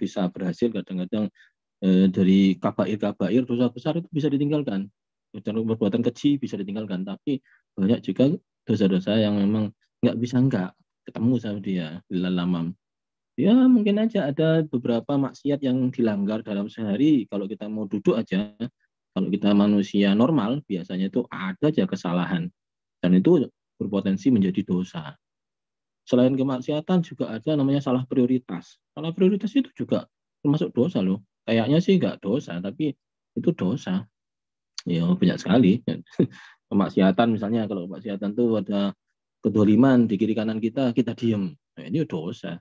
bisa berhasil, kadang-kadang dari kabair dosa besar itu bisa ditinggalkan. Perbuatan keji bisa ditinggalkan, tapi banyak juga dosa-dosa yang memang nggak ketemu sama dia di lamam. Ya mungkin aja ada beberapa maksiat yang dilanggar dalam sehari. Kalau kita mau duduk aja, kalau kita manusia normal, biasanya itu ada aja kesalahan. Dan itu berpotensi menjadi dosa. Selain kemaksiatan juga ada namanya salah prioritas. Salah prioritas itu juga termasuk dosa loh. Kayaknya sih nggak dosa, tapi itu dosa. Ya banyak sekali. Kemaksiatan misalnya, kalau kemaksiatan itu ada kedoliman di kiri kanan kita diem. Nah, ini dosa.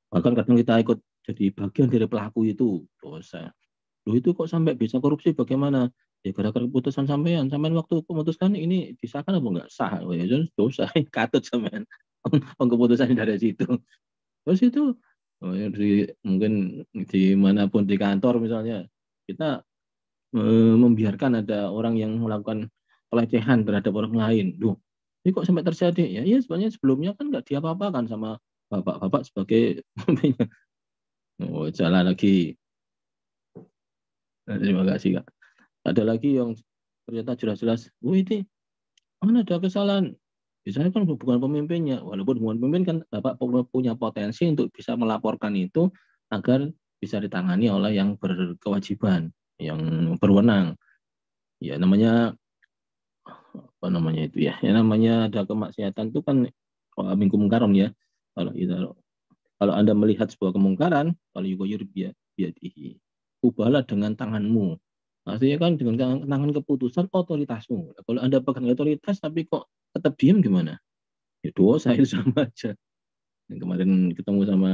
Bahkan kadang kita ikut jadi bagian dari pelaku itu dosa. Loh itu kok sampai bisa korupsi bagaimana? Ya gara-gara keputusan sampean waktu memutuskan ini disahkan apa enggak sah? Oh, ya dosa, katut sampean. Keputusan dari situ. Terus itu ya, mungkin dimanapun di kantor misalnya kita membiarkan ada orang yang melakukan pelecehan terhadap orang lain. Duh, ini kok sampai terjadi? Ya, iya sebenarnya sebelumnya kan nggak diapa-apakan sama bapak-bapak sebagai oh, jalan lagi. Nah, terima kasih Kak. Ada lagi yang ternyata jelas-jelas, ini mana ada kesalahan. Misalnya kan bukan pemimpinnya, walaupun bukan pemimpin kan Bapak punya potensi untuk bisa melaporkan itu agar bisa ditangani oleh yang berkewajiban, yang berwenang. Ya namanya apa namanya itu ya? Ya namanya ada kemaksiatan itu kan minkum karom ya. Kalau kalau Anda melihat sebuah kemungkaran, kalau yugoyur biadihi, ubahlah dengan tanganmu. Artinya kan dengan tangan keputusan otoritasmu. Kalau Anda pegang otoritas tapi kok tetap diam gimana? Ya dosa itu sama aja. Yang kemarin ketemu sama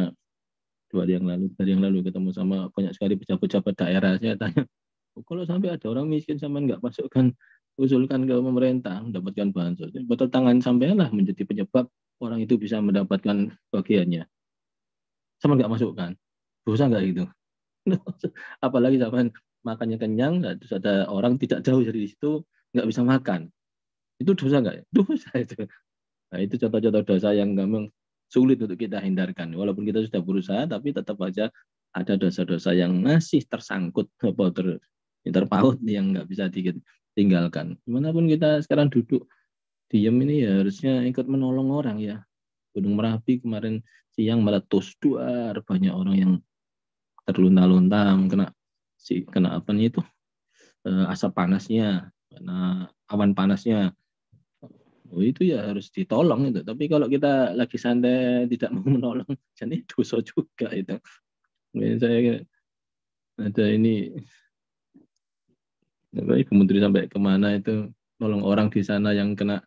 hari yang lalu ketemu sama banyak sekali pejabat-pejabat daerah. Saya tanya, oh, kalau sampai ada orang miskin sama nggak masukkan usulkan ke pemerintah mendapatkan bansos, betul tangan sampean lah menjadi penyebab orang itu bisa mendapatkan bagiannya. Sama nggak masukkan, dosa nggak itu? Apalagi sampean makannya kenyang, terus ada orang tidak jauh dari situ nggak bisa makan, itu dosa nggak? Dosa itu. Nah, itu contoh-contoh dosa yang memang sulit untuk kita hindarkan. Walaupun kita sudah berusaha, tapi tetap aja ada dosa-dosa yang masih tersangkut atau terpaut yang nggak bisa ditinggalkan. Dimanapun kita sekarang duduk, diam ini ya harusnya ikut menolong orang ya. Gunung Merapi kemarin siang meletus, duar, banyak orang yang terlunta-lunta, kena apa nih itu asap panasnya, kena awan panasnya. Oh, itu ya harus ditolong itu. Tapi kalau kita lagi santai tidak mau menolong, jadi dosa juga itu. Saya ada ini, Ibu Menteri sampai kemana itu nolong orang di sana yang kena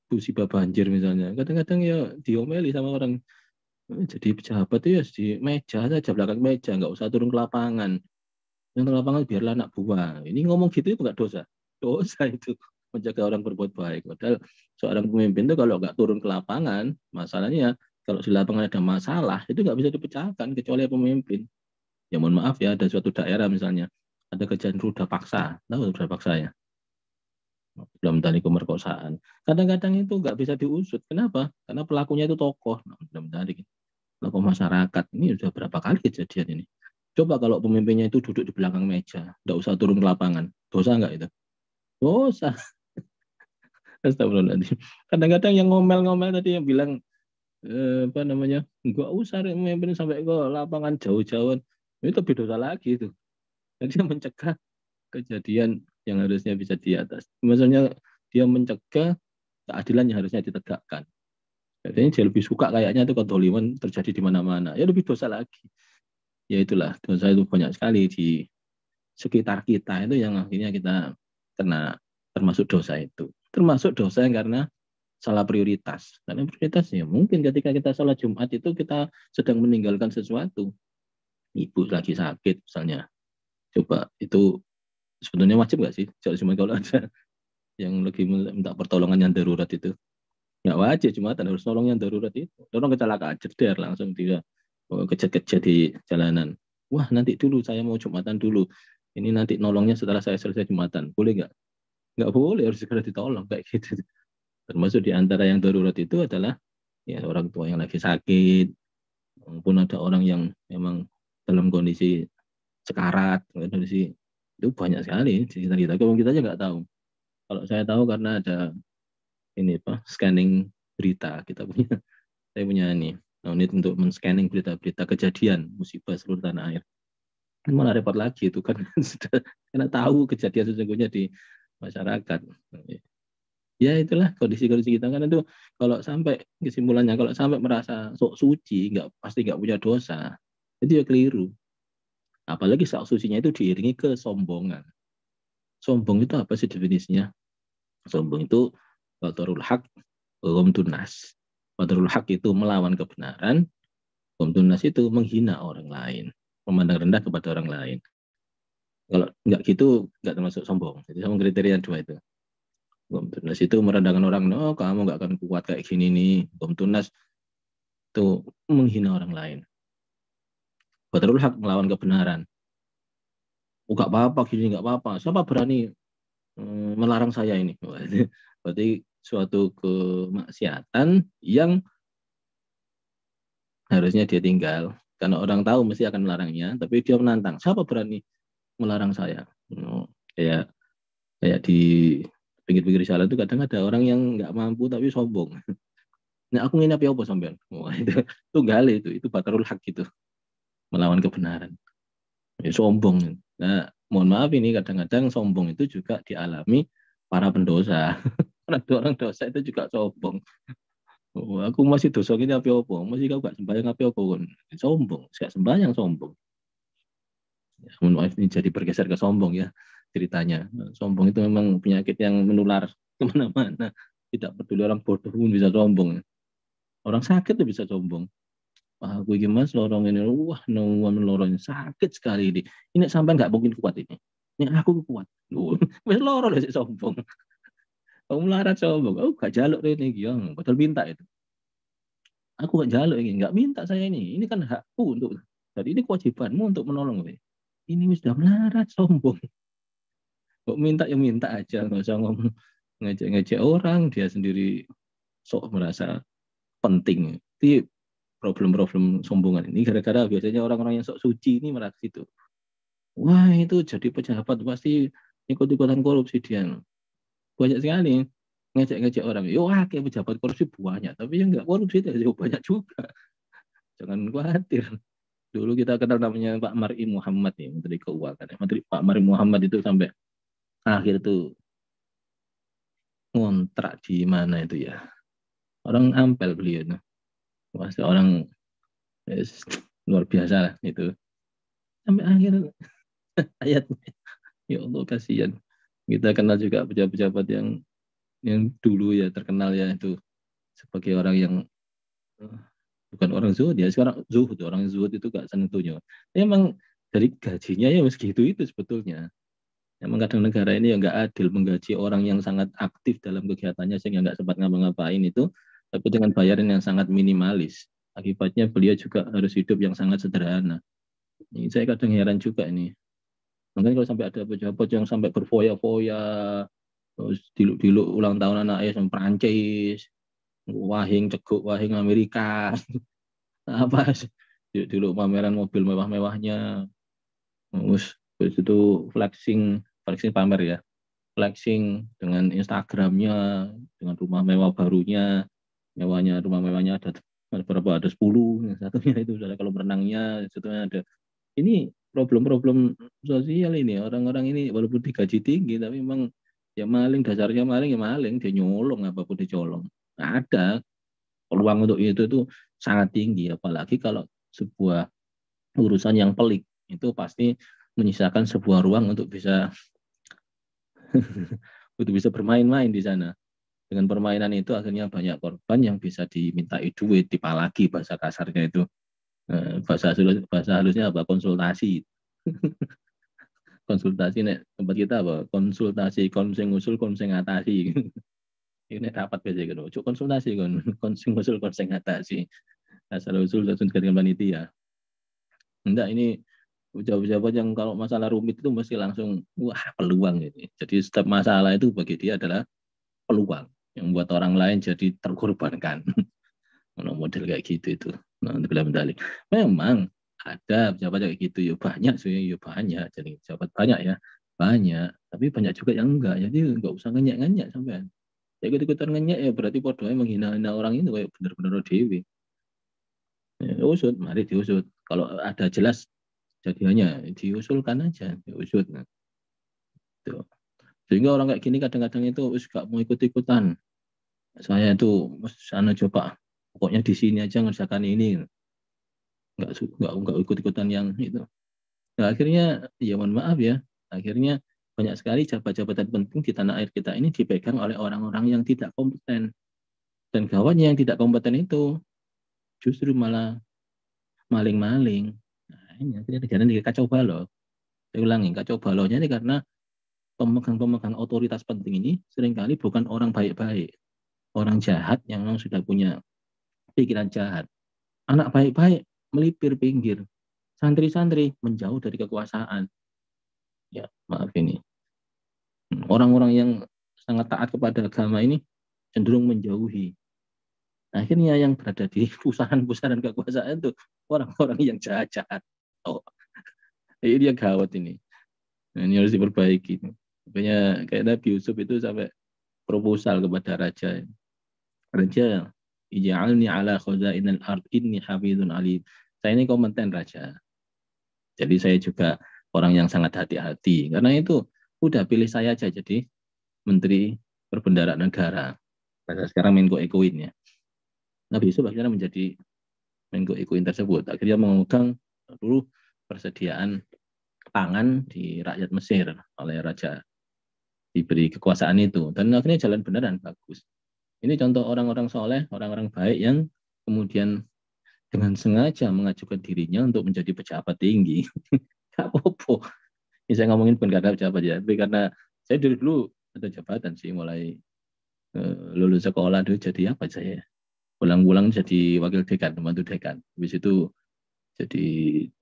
musibah banjir misalnya. Kadang-kadang ya diomeli sama orang. Jadi pejabat itu ya di meja saja, belakang meja, nggak usah turun ke lapangan. Yang ke lapangan biarlah anak buah. Ini ngomong gitu itu nggak dosa. Dosa itu menjaga orang berbuat baik. Padahal seorang pemimpin itu kalau nggak turun ke lapangan, masalahnya kalau di lapangan ada masalah, itu nggak bisa dipecahkan kecuali pemimpin. Ya mohon maaf ya, ada suatu daerah misalnya, ada kejadian ruda paksa. Tahu ruda paksa ya? Belum tadi pemerkosaan. Kadang-kadang itu nggak bisa diusut. Kenapa? Karena pelakunya itu tokoh. Belum tadi tokoh masyarakat. Ini sudah berapa kali kejadian ini. Coba kalau pemimpinnya itu duduk di belakang meja, nggak usah turun ke lapangan. Dosa nggak itu? Dosa. Astagfirullahaladzim. Kadang-kadang yang ngomel-ngomel tadi yang bilang apa namanya, nggak usah memimpin sampai ke lapangan jauh-jauhan, itu lebih dosa lagi itu. Jadi dia mencegah kejadian yang harusnya bisa di atas. Maksudnya dia mencegah keadilan yang harusnya ditegakkan. Jadi dia lebih suka kayaknya itu kedoliman terjadi di mana-mana. Ya lebih dosa lagi. Ya itulah, dosa itu banyak sekali di sekitar kita itu yang akhirnya kita kena termasuk dosa itu. Termasuk dosa yang karena salah prioritas. Karena prioritas ya mungkin ketika kita sholat Jumat itu kita sedang meninggalkan sesuatu. Ibu lagi sakit misalnya. Coba itu sebetulnya wajib nggak sih? Cuma kalau ada yang lagi minta pertolongan yang darurat itu. Nggak wajib, cuma harus tolong yang darurat itu. Tolong kecelakaan, jeder langsung dia kejar-kejar di jalanan. Wah nanti dulu, saya mau Jumatan dulu. Ini nanti nolongnya setelah saya selesai Jumatan. Boleh nggak? Nggak boleh, harus segera ditolong. Kayak gitu. Termasuk di antara yang darurat itu adalah ya orang tua yang lagi sakit, maupun ada orang yang memang dalam kondisi sekarat, kondisi itu banyak sekali di sekitar kita. Kalau kita aja nggak tahu. Kalau saya tahu karena ada ini scanning berita kita punya. Saya punya ini unit untuk men-scanning berita-berita kejadian musibah seluruh tanah air. Malah repot lagi itu kan sudah karena tahu kejadian sesungguhnya di masyarakat. Ya itulah kondisi-kondisi kita kan itu kalau sampai kesimpulannya kalau sampai merasa sok suci pasti nggak punya dosa itu ya keliru. Apalagi sok sucinya itu diiringi kesombongan. Sombong itu apa sih definisinya? Sombong itu batarul haq ghamtun nas. Batarul haq itu melawan kebenaran, ghamtun nas itu menghina orang lain, memandang rendah kepada orang lain. Kalau nggak gitu nggak termasuk sombong. Jadi sama kriteria dua itu. Ghamtun nas itu merendahkan orang, oh kamu nggak akan kuat kayak gini nih. Ghamtun nas itu menghina orang lain. Batarul haq melawan kebenaran. Oh nggak apa-apa gini nggak apa-apa. Siapa berani melarang saya ini? Berarti suatu kemaksiatan yang harusnya dia tinggal. Karena orang tahu mesti akan melarangnya, tapi dia menantang. Siapa berani melarang saya? Kayak kayak di pinggir-pinggir jalan itu kadang ada orang yang nggak mampu tapi sombong. Nah aku ngini apa sampean? Itu gali itu batarul hak gitu, melawan kebenaran. Ya, sombong. Nah mohon maaf ini kadang-kadang sombong itu juga dialami para pendosa. Orang dosa itu juga sombong. Oh, aku masih dosa ini apa-apa, masih kau gak sembahyang apa-apa kan. Sombong, gak sembahyang sombong. Ya, mohon maaf ini jadi bergeser ke sombong ya ceritanya. Sombong itu memang penyakit yang menular kemana-mana. Tidak peduli orang bodoh pun bisa sombong. Orang sakit tuh bisa sombong. Wah, aku ini mas lorong ini, wah nungguan lorongnya sakit sekali ini. Ini sampai nggak mungkin kuat ini. Ini aku kuat. Wes lorong sih sombong. Kamu melarat sombong. Oh, gak jaluk ini, yang betul minta itu. Aku gak jaluk ini, nggak minta saya ini. Ini kan hakku untuk. Jadi ini kewajibanmu untuk menolong. Ini sudah melarat sombong. Kok minta ya minta aja, nggak usah ngomong ngejek-ngejek orang, dia sendiri sok merasa penting. Itu problem-problem sombongan ini gara-gara biasanya orang-orang yang sok suci ini merasa itu. Wah itu jadi pejabat pasti ikut-ikutan korupsi dia. Banyak sekali ngejek-ngejek orang. Yo kayak pejabat korupsi banyak, tapi yang nggak korupsi itu banyak juga. Jangan khawatir. Dulu kita kenal namanya Pak Mari Muhammad ya, Menteri Keuangan. Pak Mari Muhammad itu sampai akhir tuh ngontrak di mana itu ya. Orang Ampel beliau itu. Pasti orang luar biasa lah itu. Sampai akhir ayatnya. Ya Allah kasihan. Kita kenal juga pejabat-pejabat yang dulu ya terkenal ya itu sebagai orang yang bukan orang zuhud ya. Sekarang zuhud, orang zuhud itu gak sentuhnya. Memang dari gajinya ya segitu itu sebetulnya. Emang kadang negara ini ya nggak adil menggaji orang yang sangat aktif dalam kegiatannya sehingga nggak sempat ngapa-ngapain itu, tapi dengan bayaran yang sangat minimalis. Akibatnya beliau juga harus hidup yang sangat sederhana. Ini saya kadang heran juga ini. Makanya kalau sampai ada pejabat yang sampai berfoya-foya, terus diluk-diluk ulang tahun anaknya sama Perancis, wahing ceguk, wahing Amerika, apa diluk pameran mobil mewah-mewahnya, terus itu flexing pamer ya, flexing dengan Instagramnya, dengan rumah mewah barunya, rumah mewahnya ada berapa, ada 10, yang satunya itu kalau berenangnya, satunya ada. Ini problem-problem sosial ini, orang-orang ini walaupun digaji tinggi, tapi memang ya maling, dasarnya maling ya maling, dia nyolong apapun dicolong. Nah, ada peluang untuk itu sangat tinggi, apalagi kalau sebuah urusan yang pelik, itu pasti menyisakan sebuah ruang untuk bisa untuk bisa bermain-main di sana. Dengan permainan itu akhirnya banyak korban yang bisa dimintai duit, dipalagi bahasa kasarnya itu. Bahasa halusnya apa? Konsultasi. Konsultasi nek tempat kita apa? Konsultasi, konseng usul, konseng atasi. Ini dapat biasa gitu. Cuk konsultasi konseng usul, konseng atasi. Asal usul dan dengan panitia. Enggak, ini pejabat-pejabat yang kalau masalah rumit itu mesti langsung wah peluang gitu. Jadi setiap masalah itu bagi dia adalah peluang yang membuat orang lain jadi terkorbankan. Model kayak gitu itu. Nah, medali. Memang Ada pejabat kayak gitu, ya banyak sih, ya banyak. Jadi pejabat banyak ya, banyak. Tapi banyak juga yang enggak. Jadi enggak usah ngenyak-ngenyak sampean. Ya ikut-ikutan ngenyak ya berarti podonya menghina-hina orang itu kayak bener-bener dewi. Ya, usut, mari diusut. Kalau ada jelas jadiannya, diusulkan aja, diusut. Nah, gitu. Sehingga orang kayak gini kadang-kadang itu gak mau ikut-ikutan. Saya itu sana coba, pokoknya di sini aja ngerjakan ini. Nggak ikut-ikutan yang itu. Nah, akhirnya ya mohon maaf ya, akhirnya banyak sekali jabatan penting di tanah air kita ini dipegang oleh orang-orang yang tidak kompeten. Dan gawatnya yang tidak kompeten itu justru malah maling-maling. Nah, ini akhirnya negara ini kacau balau. Saya ulangi, kacau balaunya ini karena pemegang-pemegang otoritas penting ini seringkali bukan orang baik-baik. Orang jahat yang memang sudah punya pikiran jahat. Anak baik-baik melipir pinggir. Santri-santri menjauh dari kekuasaan. Ya, maaf ini. Orang-orang yang sangat taat kepada agama ini cenderung menjauhi. Akhirnya yang berada di pusaran-pusaran kekuasaan itu orang-orang yang jahat-jahat. Oh, ini yang gawat ini. Nah, ini harus diperbaiki. Makanya kayak Nabi Yusuf itu sampai proposal kepada raja. Raja, ij'alni ala khazainil ard inni hafizun alim. Saya ini kompeten raja. Jadi saya juga orang yang sangat hati-hati. Karena itu udah pilih saya aja jadi Menteri Perbendaharaan Negara. Pada sekarang Menko Ekuin ya. Nabi Yusuf akhirnya menjadi Menko Ekuin tersebut. Akhirnya memegang seluruh persediaan pangan di rakyat Mesir oleh raja, diberi kekuasaan itu. Dan akhirnya jalan beneran, bagus. Ini contoh orang-orang soleh, orang-orang baik yang kemudian dengan sengaja mengajukan dirinya untuk menjadi pejabat tinggi. Gak apa-apa. Ini saya ngomongin bukan karena pejabat ya, tapi karena saya dari dulu ada jabatan sih, mulai lulus sekolah dulu jadi apa saya? Pulang-pulang jadi wakil dekan, pembantu dekan. Habis itu jadi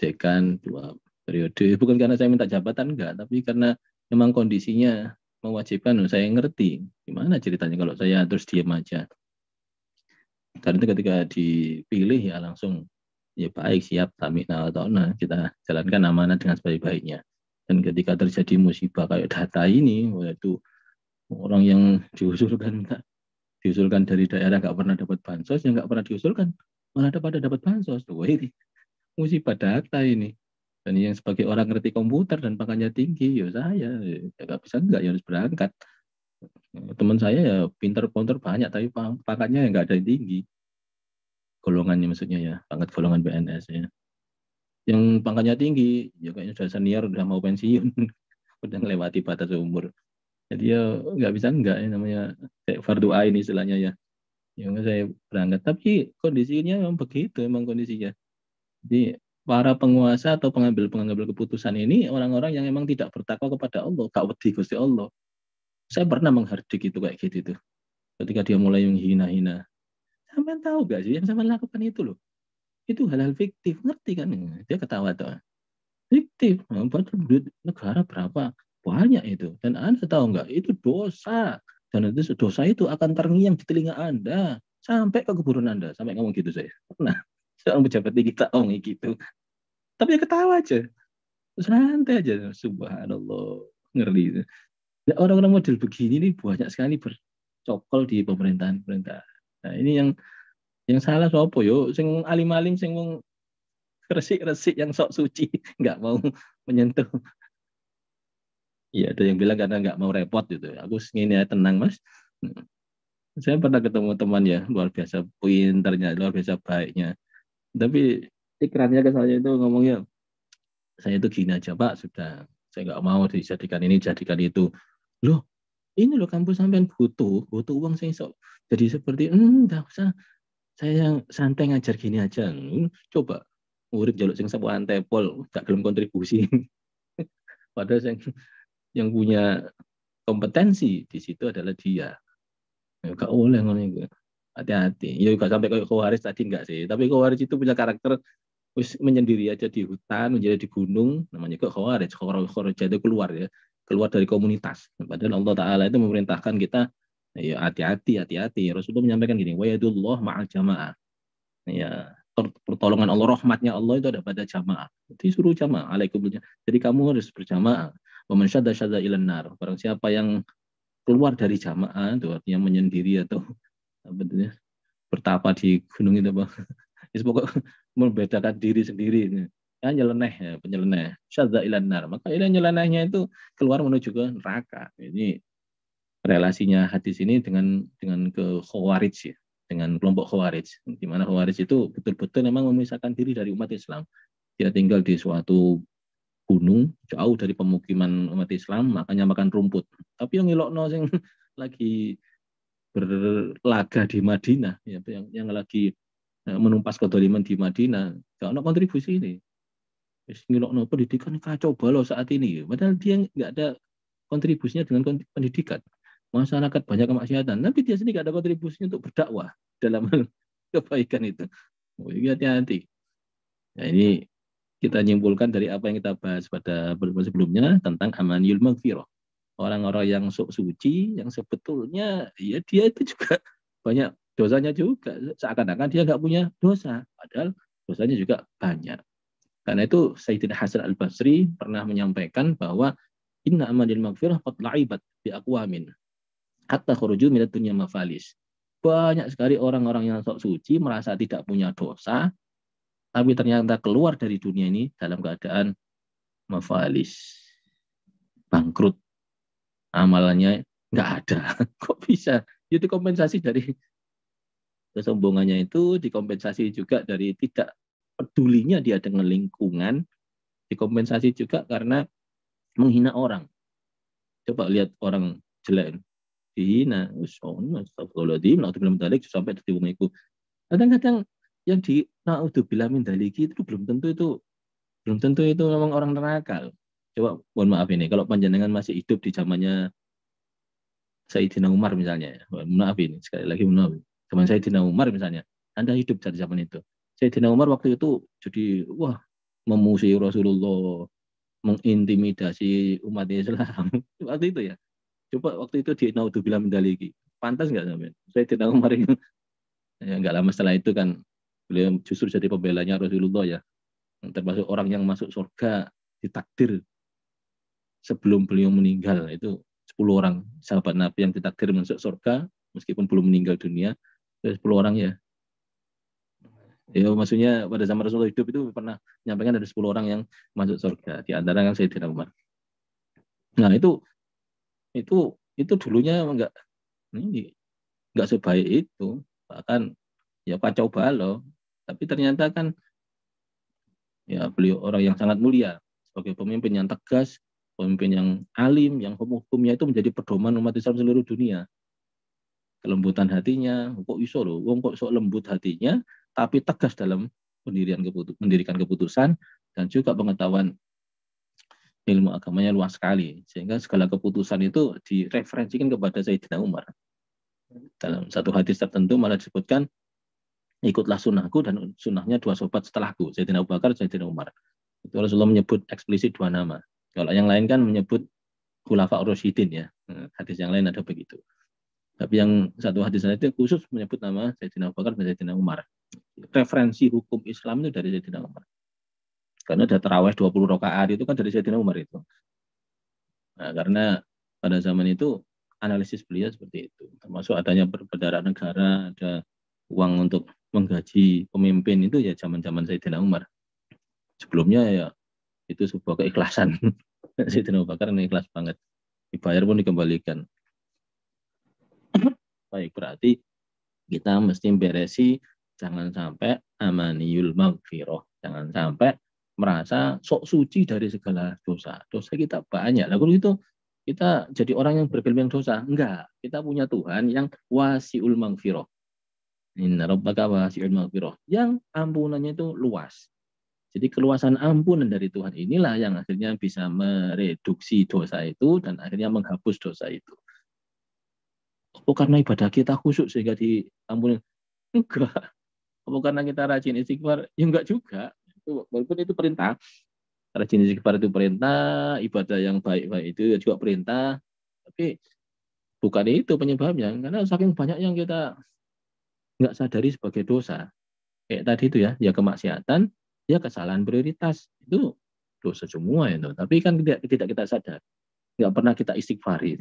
dekan 2 periode. Bukan karena saya minta jabatan, enggak. Tapi karena memang kondisinya mewajibkan, saya ngerti. Gimana ceritanya kalau saya terus diam aja. Karena itu ketika dipilih ya langsung, ya baik, siap, tamina atau nah, kita jalankan amanah dengan sebaik-baiknya. Dan ketika terjadi musibah kayak data ini, yaitu orang yang diusulkan dari daerah nggak pernah dapat bansos, yang nggak pernah diusulkan malah dapat bansos. Wah, ini musibah data ini. Dan yang sebagai orang ngerti komputer dan pangkatnya tinggi, ya saya ya nggak bisa nggak, ya harus berangkat. Teman saya ya pinter-pinter banyak, tapi pangkatnya nggak ada yang tinggi. Golongannya maksudnya ya, pangkat golongan PNS ya. Yang pangkatnya tinggi, ya kayaknya sudah senior, udah mau pensiun, udah melewati batas umur. Jadi ya nggak bisa nggak, ya namanya kayak fardu ain istilahnya ya. Yang saya berangkat, tapi kondisinya memang begitu, memang kondisinya. Jadi para penguasa atau pengambil keputusan ini orang-orang yang memang tidak bertakwa kepada Allah, gak wedi Gusti Allah. Saya pernah menghardik itu kayak gitu tuh. Ketika dia mulai menghina-hina. Sampai tahu gak sih yang saya lakukan itu loh. Itu hal-hal fiktif, ngerti kan? Dia ketawa tuh. Fiktif, padahal duit negara berapa? Banyak itu. Dan Anda tahu nggak? Itu dosa. Dan itu dosa itu akan terngiang di telinga Anda sampai ke kuburan Anda. Sampai ngomong gitu saya. Pernah. Seorang pejabat tinggi tak ngomong gitu. Tapi ya ketawa aja. Santai aja. Subhanallah. Ngeri itu. Ya, orang-orang model begini nih banyak sekali bercokol di pemerintahan-pemerintahan. Nah, ini yang salah sopo yo, sing alim-alim sing wong resik-resik yang sok suci nggak mau menyentuh. Iya, ada yang bilang karena nggak mau repot gitu. Aku ingin ya tenang mas. Saya pernah ketemu teman ya, luar biasa pinternya, luar biasa baiknya. Tapi ikrannya ke saya itu ngomongnya, saya itu gini aja Pak, sudah. Saya nggak mau dijadikan ini, jadikan itu. Loh, ini loh kampus sampean butuh uang saya sok. Jadi seperti, enggak usah. Saya yang santai ngajar gini aja. Coba murid jaluk sing sepuhan tepol, gak belum kontribusi. Padahal yang punya kompetensi di situ adalah dia. Ya, gak boleh ngono itu. Hati-hati. Ya gak sampai kayak Khawarij tadi enggak sih. Tapi Khawarij itu punya karakter wis menyendiri aja di hutan, menjadi di gunung, namanya kok Khawarij. Khawarij itu keluar ya, keluar dari komunitas. Padahal Allah Taala itu memerintahkan kita ya hati-hati, hati-hati. Rasulullah menyampaikan gini, wa yadullah ma'al jamaah. Ya, pertolongan Allah, rahmatnya Allah itu ada pada jamaah. Disuruh jamaah, alaikumnya. Jadi kamu harus berjamaah. Wa man syadda syadda ilan nar. Barang siapa yang keluar dari jamaah, itu artinya menyendiri atau apa itu ya, bertapa di gunung itu apa. Pokoknya membedakan diri sendiri. Ya, nyeleneh, ya, penyeleneh. Syadda ilan nar. Maka ini nyelenehnya itu keluar menuju ke neraka. Ini relasinya hadis ini dengan ke Khawarij ya, dengan kelompok Khawarij, di mana Khawarij itu betul-betul memang memisahkan diri dari umat Islam. Dia tinggal di suatu gunung jauh dari pemukiman umat Islam, makanya makan rumput. Tapi yang ngilokno sing lagi berlaga di Madinah, ya, yang lagi menumpas kedoliman di Madinah, gak ada kontribusi ini. Ngilokno pendidikan kacau balau saat ini, padahal dia nggak ada kontribusinya dengan pendidikan. Masyarakat banyak kemaksiatan, tapi dia sendiri nggak ada kontribusinya untuk berdakwah dalam kebaikan itu. Oh, hati-hati. Nah, ini kita nyimpulkan dari apa yang kita bahas pada pertemuan sebelumnya tentang amaniyul maghfirah. Orang-orang yang sok suci, yang sebetulnya ya dia itu juga banyak dosanya juga. Seakan-akan dia nggak punya dosa, padahal dosanya juga banyak. Karena itu Sayyidina Hasan al-Basri pernah menyampaikan bahwa inna amanil maghfirah qad la'ibat bi aqwamin hatta khuruju minad dunya mafalis. Banyak sekali orang-orang yang sok suci merasa tidak punya dosa, tapi ternyata keluar dari dunia ini dalam keadaan mafalis, bangkrut, amalannya nggak ada. Kok bisa? Itu kompensasi dari kesombongannya itu, dikompensasi juga dari tidak pedulinya dia dengan lingkungan, dikompensasi juga karena menghina orang. Coba lihat orang jelek, dihina, astagfirullahaladzim, naudzubillah min dzalik, sampai di wong iku. Kadang-kadang yang di naudzubillah min dzalik itu belum tentu itu memang orang neraka. Coba mohon maaf ini, kalau panjenengan masih hidup di zamannya Sayyidina Umar misalnya, mohon maaf ini sekali lagi mohon maaf. Zaman Sayyidina Umar misalnya, Anda hidup pada zaman itu. Sayyidina Umar waktu itu jadi wah memusuhi Rasulullah, mengintimidasi umat Islam. Waktu itu ya. Coba waktu itu di naudzubillah min dzalik. Pantas nggak sampai? Sayyidina Umar itu ya nggak lama setelah itu kan beliau justru jadi pembelanya Rasulullah ya. Termasuk orang yang masuk surga ditakdir sebelum beliau meninggal itu 10 orang sahabat Nabi yang ditakdir masuk surga meskipun belum meninggal dunia. 10 orang ya. Ya maksudnya pada zaman Rasulullah hidup itu pernah menyampaikan ada 10 orang yang masuk surga, di antara yang Sayyidina Umar. Nah, itu dulunya enggak sebaik itu. Bahkan ya kacau balau. Tapi ternyata kan ya beliau orang yang sangat mulia sebagai pemimpin yang tegas, pemimpin yang alim, yang hukumnya itu menjadi pedoman umat Islam seluruh dunia. Kelembutan hatinya, kok iso loh, wong kok sok lembut hatinya, tapi tegas dalam mendirikan keputusan dan juga pengetahuan ilmu agamanya luas sekali, sehingga segala keputusan itu direferensikan kepada Sayyidina Umar. Dalam satu hadis tertentu malah disebutkan, ikutlah sunnahku dan sunnahnya 2 sobat setelahku, Sayyidina Abu Bakar, Sayyidina Umar. Itu Rasulullah menyebut eksplisit 2 nama. Kalau yang lain kan menyebut Khulafa Rasyidin ya. Hadis yang lain ada begitu. Tapi yang satu hadis itu khusus menyebut nama Sayyidina Abu Bakar dan Sayyidina Umar. Referensi hukum Islam itu dari Sayyidina Umar. Karena ada tarawih 20 rakaat itu kan dari Sayyidina Umar itu. Nah, karena pada zaman itu analisis beliau seperti itu. Termasuk adanya perbedaan negara, ada uang untuk menggaji pemimpin itu ya zaman-zaman Sayyidina Umar. Sebelumnya ya itu sebuah keikhlasan. Sayyidina Abu Bakar ini ikhlas banget. Dibayar pun dikembalikan. Baik, berarti kita mesti beresi jangan sampai amaniyul maghfirah. Jangan sampai merasa sok suci dari segala dosa. Dosa kita banyak. Lalu itu kita jadi orang yang bergelimang dosa. Enggak. Kita punya Tuhan yang wasi'ul maghfirah. Inna rabbaka wasi'ul maghfirah. Yang ampunannya itu luas. Jadi keluasan ampunan dari Tuhan inilah yang akhirnya bisa mereduksi dosa itu dan akhirnya menghapus dosa itu. Oh, karena ibadah kita khusyuk sehingga diampuni? Enggak. Apa karena kita rajin istighfar? Ya enggak juga. Walaupun itu perintah. Rajin istighfar itu perintah, ibadah yang baik-baik itu juga perintah. Tapi bukan itu penyebabnya. Karena saking banyak yang kita enggak sadari sebagai dosa. kayak tadi itu ya kemaksiatan, ya kesalahan prioritas itu dosa semua itu. Tapi kan tidak kita sadar, nggak pernah kita istighfari.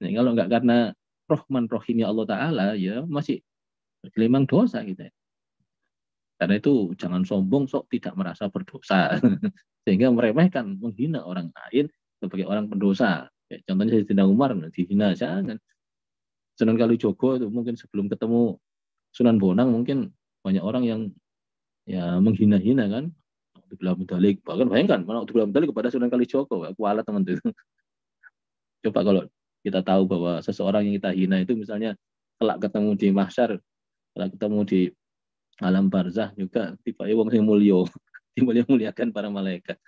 Nah, kalau nggak karena Rahman Rahimnya Allah Taala, ya masih bergelimang dosa kita. Karena itu jangan sombong sok tidak merasa berdosa. Sehingga meremehkan, menghina orang lain sebagai orang pendosa. Kayak contohnya Sayyidina Umar, dihina jangan. Sunan Kalijogo itu mungkin sebelum ketemu Sunan Bonang mungkin banyak orang yang ya menghina-hina kan. Dibilang medalik. Bahkan bayangkan, mana dibilang medalik kepada Sunan Kalijogo. Kualat teman itu. Coba kalau kita tahu bahwa seseorang yang kita hina itu misalnya kelak ketemu di mahsyar, kelak ketemu di alam barzah juga tiba wong sing mulya, dimuliakan para malaikat.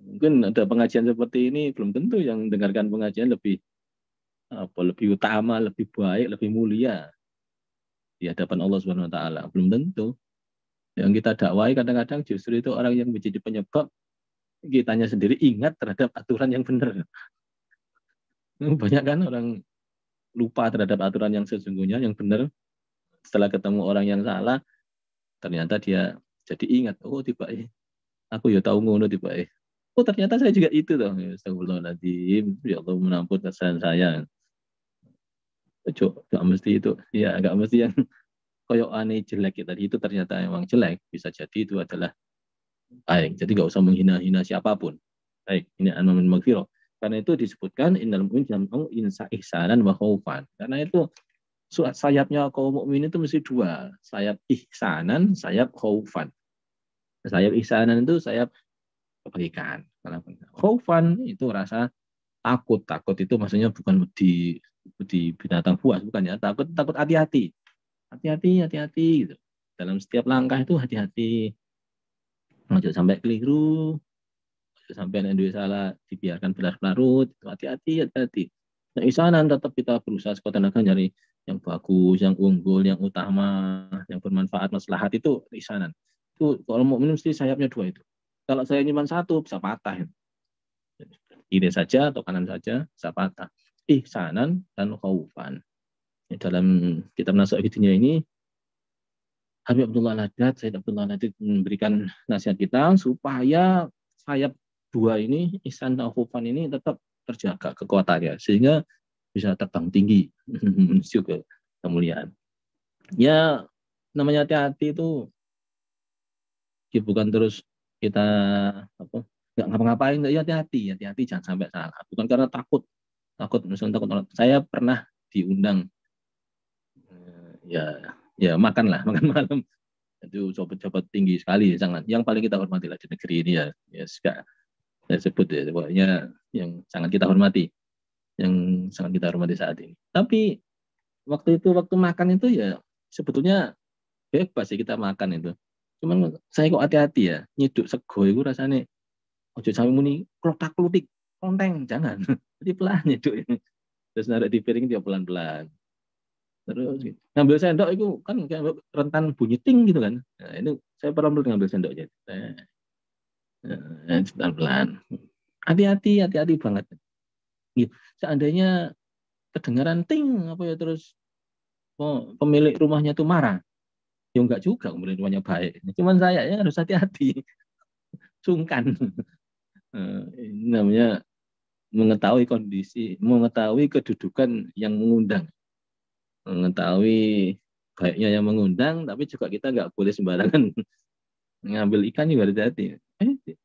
Mungkin ada pengajian seperti ini belum tentu yang dengarkan pengajian lebih utama, lebih baik, lebih mulia di hadapan Allah Subhanahu wa taala. Belum tentu. Yang kita dakwai kadang-kadang justru itu orang yang menjadi penyebab kitanya sendiri ingat terhadap aturan yang benar. Banyak kan orang lupa terhadap aturan yang sesungguhnya, yang benar. Setelah ketemu orang yang salah, ternyata dia jadi ingat, oh tiba aku ya tahu ngono tiba oh ternyata saya juga itu toh. Astagfirullahaladzim, ya Allah menampun kesalahan saya. Gak mesti itu, ya gak mesti yang koyok aneh jelek ya tadi itu ternyata memang jelek, bisa jadi itu adalah baik. Jadi gak usah menghina-hina siapapun. Baik, ini an-min maghfirah. Karena itu disebutkan innal mu'min jam'u insa ihsanan wa khaufan. Karena itu sayapnya kaum mukmin itu mesti dua, sayap ihsanan, sayap khaufan. Sayap ihsanan itu sayap kebaikan. Khaufan itu rasa takut. Takut itu maksudnya bukan di binatang buas, bukan ya. Takut hati-hati. Hati-hati gitu. Dalam setiap langkah itu hati-hati. Jangan sampai keliru, sampai yang dua salah dibiarkan berlarut-larut. Hati-hati. Nah, ihsanan tetap kita berusaha sekuat tenaga nyari yang bagus, yang unggul, yang utama, yang bermanfaat, maslahat itu ihsanan. Itu kalau mau minum mesti sayapnya dua itu. Kalau saya cuma satu bisa patah. Kiri saja atau kanan saja bisa patah. Ihsanan dan khaufan. Dalam kitab Nasihat Dunia ini Habib Abdullah Ladat, Sayyid Abdullah Ladat memberikan nasihat kita supaya sayap dua ini, ihsan dan khaufan ini tetap terjaga kekuatannya sehingga bisa terbang tinggi menuju ke kemuliaan. Ya namanya hati-hati itu ya bukan terus kita nggak ngapa-ngapain, ya hati-hati jangan sampai salah. Bukan karena takut misalnya takut orang. Saya pernah diundang ya makan malam itu coba tinggi sekali sangat, yang paling kita hormati lah di negeri ini ya saya sebut ya pokoknya yang sangat kita hormati saat ini. Tapi waktu makan itu ya sebetulnya bebas sih kita makan itu. Cuman saya kok hati-hati ya, nyiduk sego itu rasanya ojo sampai muni klotak-klotik, konteng, jangan. Jadi pelan nyiduk ini. Terus naruh di piring dia pelan-pelan. Terus gitu. Ngambil sendok itu kan kayak rentan bunyi ting gitu kan. Nah, itu saya pernah ngambil sendoknya. Pelan-pelan. Hati-hati banget. Gitu. Seandainya kedengaran ting apa ya terus pemilik rumahnya tuh marah. Ya enggak juga pemilik rumahnya baik. Cuman saya ya harus hati-hati. Sungkan. Ini namanya mengetahui kondisi, mengetahui kedudukan yang mengundang. Mengetahui baiknya yang mengundang, tapi juga kita nggak boleh sembarangan ngambil ikan juga hati-hati.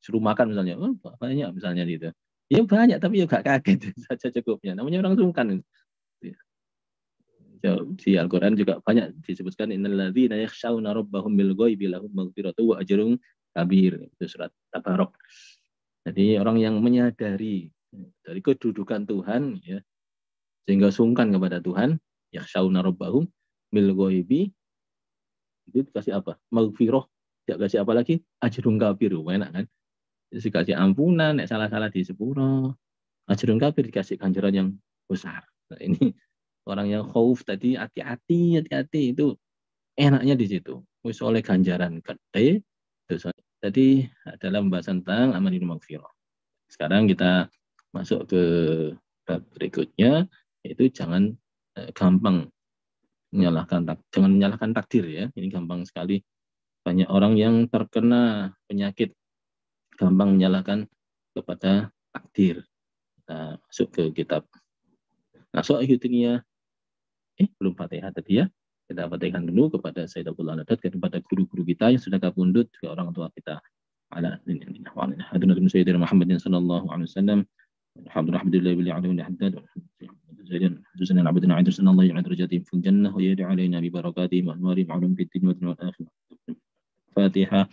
Suruh makan misalnya, banyak misalnya gitu. Ya banyak, tapi ya gak kaget saja cukupnya. Namanya orang sungkan. Di Al-Quran juga banyak disebutkan innalladzina yakhshawna rabbahum bil ghaibi lahum maghfiratu wa ajrun kabir. Itu surat Tabarok. Jadi orang yang menyadari dari kedudukan Tuhan ya sehingga sungkan kepada Tuhan, yakhshawna rabbahum bil ghaibi, itu dikasih apa? Maghfirah. Tidak kasih apa lagi? Ajrun kabir. Enak kan? Dikasih ampunan, nek salah-salah di sepuro. Ajrun kabir dikasih ganjaran yang besar. Nah, ini orang yang khauf tadi hati-hati itu enaknya di situ. Wis oleh ganjaran gede. Jadi adalah pembahasan tentang amalul maghfirah. Sekarang kita masuk ke bab berikutnya, yaitu jangan gampang jangan menyalahkan takdir ya. Ini gampang sekali. Banyak orang yang terkena penyakit gampang menyalahkan kepada takdir. Kita masuk ke kitab Naso Ahyutiniyah. Belum Fatihah tadi ya. Kita fatihkan dulu kepada Sayyid Abdullah Nadat, kepada guru-guru kita yang sudah kabundut, juga orang tua kita. Ala hadinat Sayyidina Muhammadin sallallahu alaihi wasallam. Alhamdulillah bil alamin haddad. Juzana abdina aidu sallallahu alaihi wasallam fil jannah wa yadi alaina bi barakatihi wa anwari ma'lum fid dunya wal akhirah. Fatihah.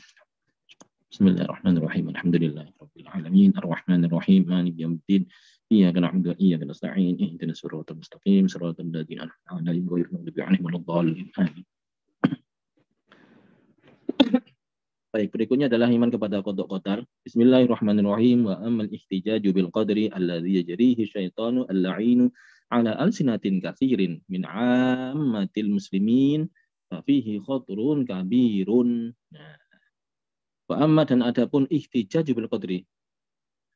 Bismillahirrahmanirrahim. Alhamdulillahirabbil alamin arrahmanir rahim maliki yaumiddin. Iyyaka na'budu wa iyyaka nasta'in ihdinas siratal mustaqim siratal ladzina an'amta 'alaihim ghairil maghdubi 'alaihim waladdallin. Amin. Baik, berikutnya adalah iman kepada qada qadar. Bismillahirrahmanirrahim. Wa ammal ihtijaju bil qadri alladzi yajrihi syaitanu al-la'inu ala alsinatin katsirin min 'ammatil muslimin fa fihi khatrun kabirun. Wa amma dan adapun ihtijaju bil qadri,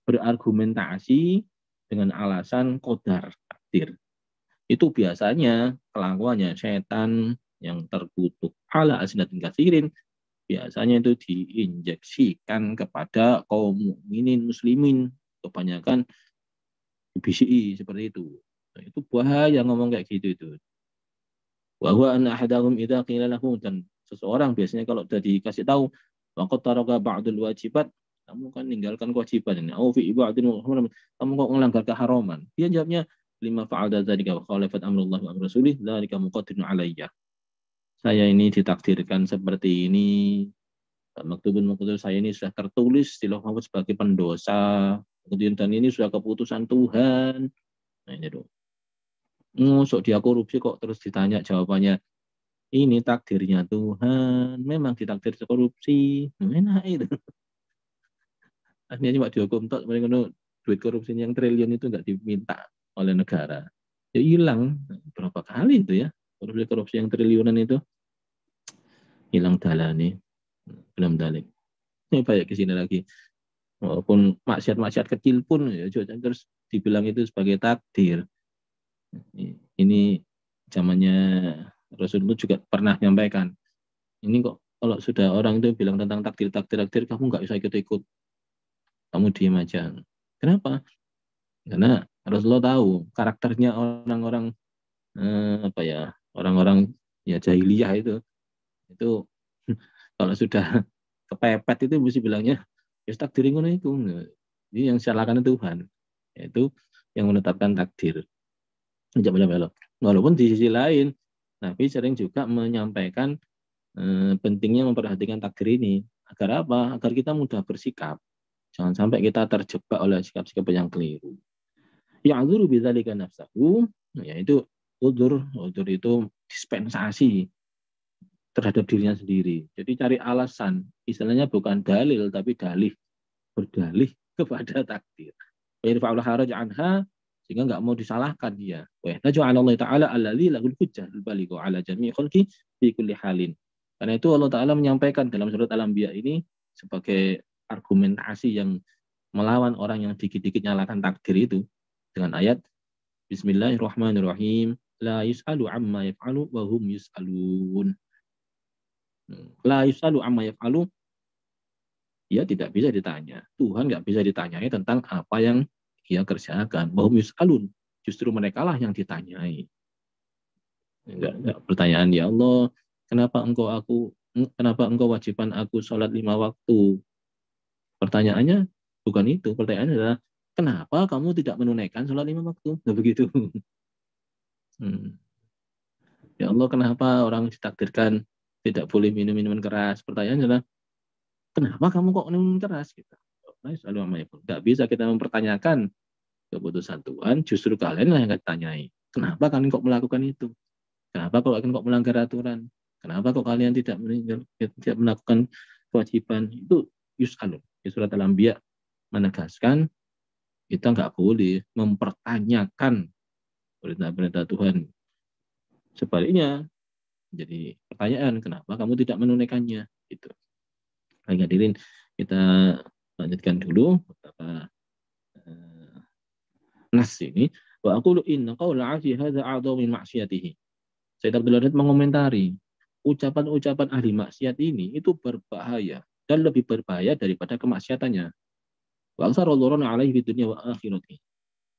berargumentasi dengan alasan qadar, takdir. Itu biasanya kelakuannya setan yang terkutuk ala alsinatin katsirin. Biasanya itu diinjeksikan kepada kaum mukminin muslimin, kebanyakan BCI seperti itu. Nah, itu bahaya ngomong kayak gitu itu. Wa huwa anna ahadahum idza qila lahu, dan seseorang biasanya kalau sudah dikasih tahu waqad taraka ba'dul wajibat, kamu kan meninggalkan kewajiban ini, au fi ibadin kamu kok melanggar keharaman. Dia jawabnya lima fa'alta dzalika wa khalafat amrullah wa amr rasulih dzalika muqaddirun alayya. Saya ini ditakdirkan seperti ini. Maktubun saya ini sudah tertulis di lauh mahfuz sebagai pendosa. Kemudian dan ini sudah keputusan Tuhan. Nah ini dong. Ngusuk dia korupsi kok terus ditanya jawabannya. Ini takdirnya Tuhan. Memang ditakdir korupsi. Enak itu. Akhirnya cuma dihukum tok. Duit korupsi yang triliun itu nggak diminta oleh negara. Ya hilang. Berapa kali itu ya. Korupsi yang triliunan itu. Hilang dalane. Belum dalik. Ini banyak ke sini lagi. Walaupun maksiat-maksiat kecil pun ya terus dibilang itu sebagai takdir. Ini zamannya Rasulullah juga pernah menyampaikan. Ini kok kalau sudah orang itu bilang tentang takdir, kamu nggak usah ikut-ikut. Kamu diam aja. Kenapa? Karena Rasulullah tahu karakternya orang-orang orang-orang ya jahiliyah itu kalau sudah kepepet itu mesti bilangnya ya takdir ngono itu. Ini yang salahkan Tuhan, yaitu yang menetapkan takdir. Walaupun di sisi lain Nabi sering juga menyampaikan pentingnya memperhatikan takdir ini. Agar apa? Agar kita mudah bersikap. Jangan sampai kita terjebak oleh sikap-sikap yang keliru. Ya'dzuru bidzalika nafsahu, yaitu udzur itu dispensasi terhadap dirinya sendiri. Jadi cari alasan, istilahnya bukan dalil tapi berdalih kepada takdir. Wa haraj anha, sehingga nggak mau disalahkan dia. Wa naj'ala Allah taala alladzi lahul hujjah al-balighu ala jami'i khalqi fi kulli halin. Karena itu Allah taala menyampaikan dalam surat Al-Anbiya ini sebagai argumentasi yang melawan orang yang dikit-dikit nyalakan takdir itu dengan ayat Bismillahirrahmanirrahim, la yus'alu amma yaf'alu wa hum yus'alun. La yus'alu amma yaf'alu, dia tidak bisa ditanya. Tuhan nggak bisa ditanyai tentang apa yang dia kerjakan. Wa hum yus'alun, justru mereka lah yang ditanyai. Enggak pertanyaan, ya Allah, kenapa engkau wajibkan aku sholat 5 waktu? Pertanyaannya bukan itu. Pertanyaannya adalah, kenapa kamu tidak menunaikan sholat 5 waktu? Nah, begitu. Ya Allah, kenapa orang ditakdirkan tidak boleh minum minuman keras? Pertanyaannya adalah, kenapa kamu kok minum keras? Gitu. Tidak bisa kita mempertanyakan keputusan Tuhan, justru kalian yang ditanyai. Kenapa kalian kok melakukan itu? Kenapa kalian kok melanggar aturan? Kenapa kok kalian tidak melakukan kewajiban? Itu yus'alun. Di surat Al-Anbiya menegaskan kita nggak boleh mempertanyakan perintah-perintah Tuhan. Sebaliknya, jadi pertanyaan, kenapa kamu tidak menunaikannya? Gitu. Baik hadirin, kita lanjutkan dulu beberapa nas ini. Wa aqulu inna qawla 'abdi hadza a'dhamu min ma'siyatihi. Sayyid Abdul Wahid mengomentari ucapan-ucapan ahli maksiat ini itu berbahaya dan lebih berbahaya daripada kemaksiatannya. Wa aksarul alaihi di dunia wa akhirati.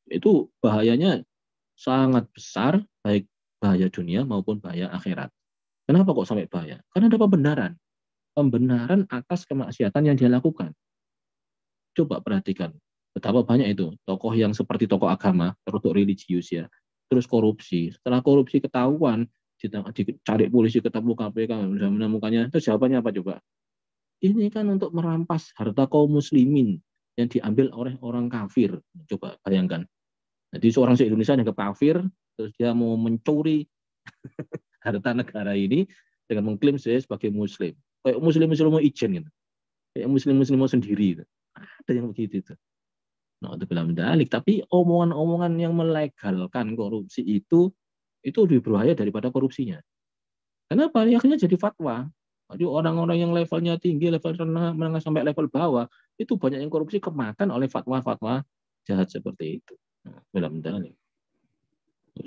Itu bahayanya sangat besar, baik bahaya dunia maupun bahaya akhirat. Kenapa kok sampai bahaya? Karena ada pembenaran. Pembenaran atas kemaksiatan yang dia lakukan. Coba perhatikan betapa banyak itu tokoh yang seperti tokoh agama, terutama religius ya, terus korupsi. Setelah korupsi ketahuan, dicari polisi, ketemu KPK, menemukannya, terus jawabannya apa coba? Ini kan untuk merampas harta kaum muslimin yang diambil oleh orang kafir. Coba bayangkan. Jadi seorang se-Indonesia yang kafir, terus dia mau mencuri harta negara ini dengan mengklaim saya sebagai muslim. Kayak muslim-muslim mau izin gitu. Kayak muslim-muslim mau sendiri gitu. Ada yang begitu itu. Nah, itu bilang dalik. Tapi omongan-omongan yang melegalkan korupsi itu lebih berbahaya daripada korupsinya. Kenapa? Ya, akhirnya jadi fatwa. Jadi orang-orang yang levelnya tinggi, level rendah, menengah sampai level bawah, itu banyak yang korupsi kemakan oleh fatwa-fatwa jahat seperti itu. Nah, bilang dalik.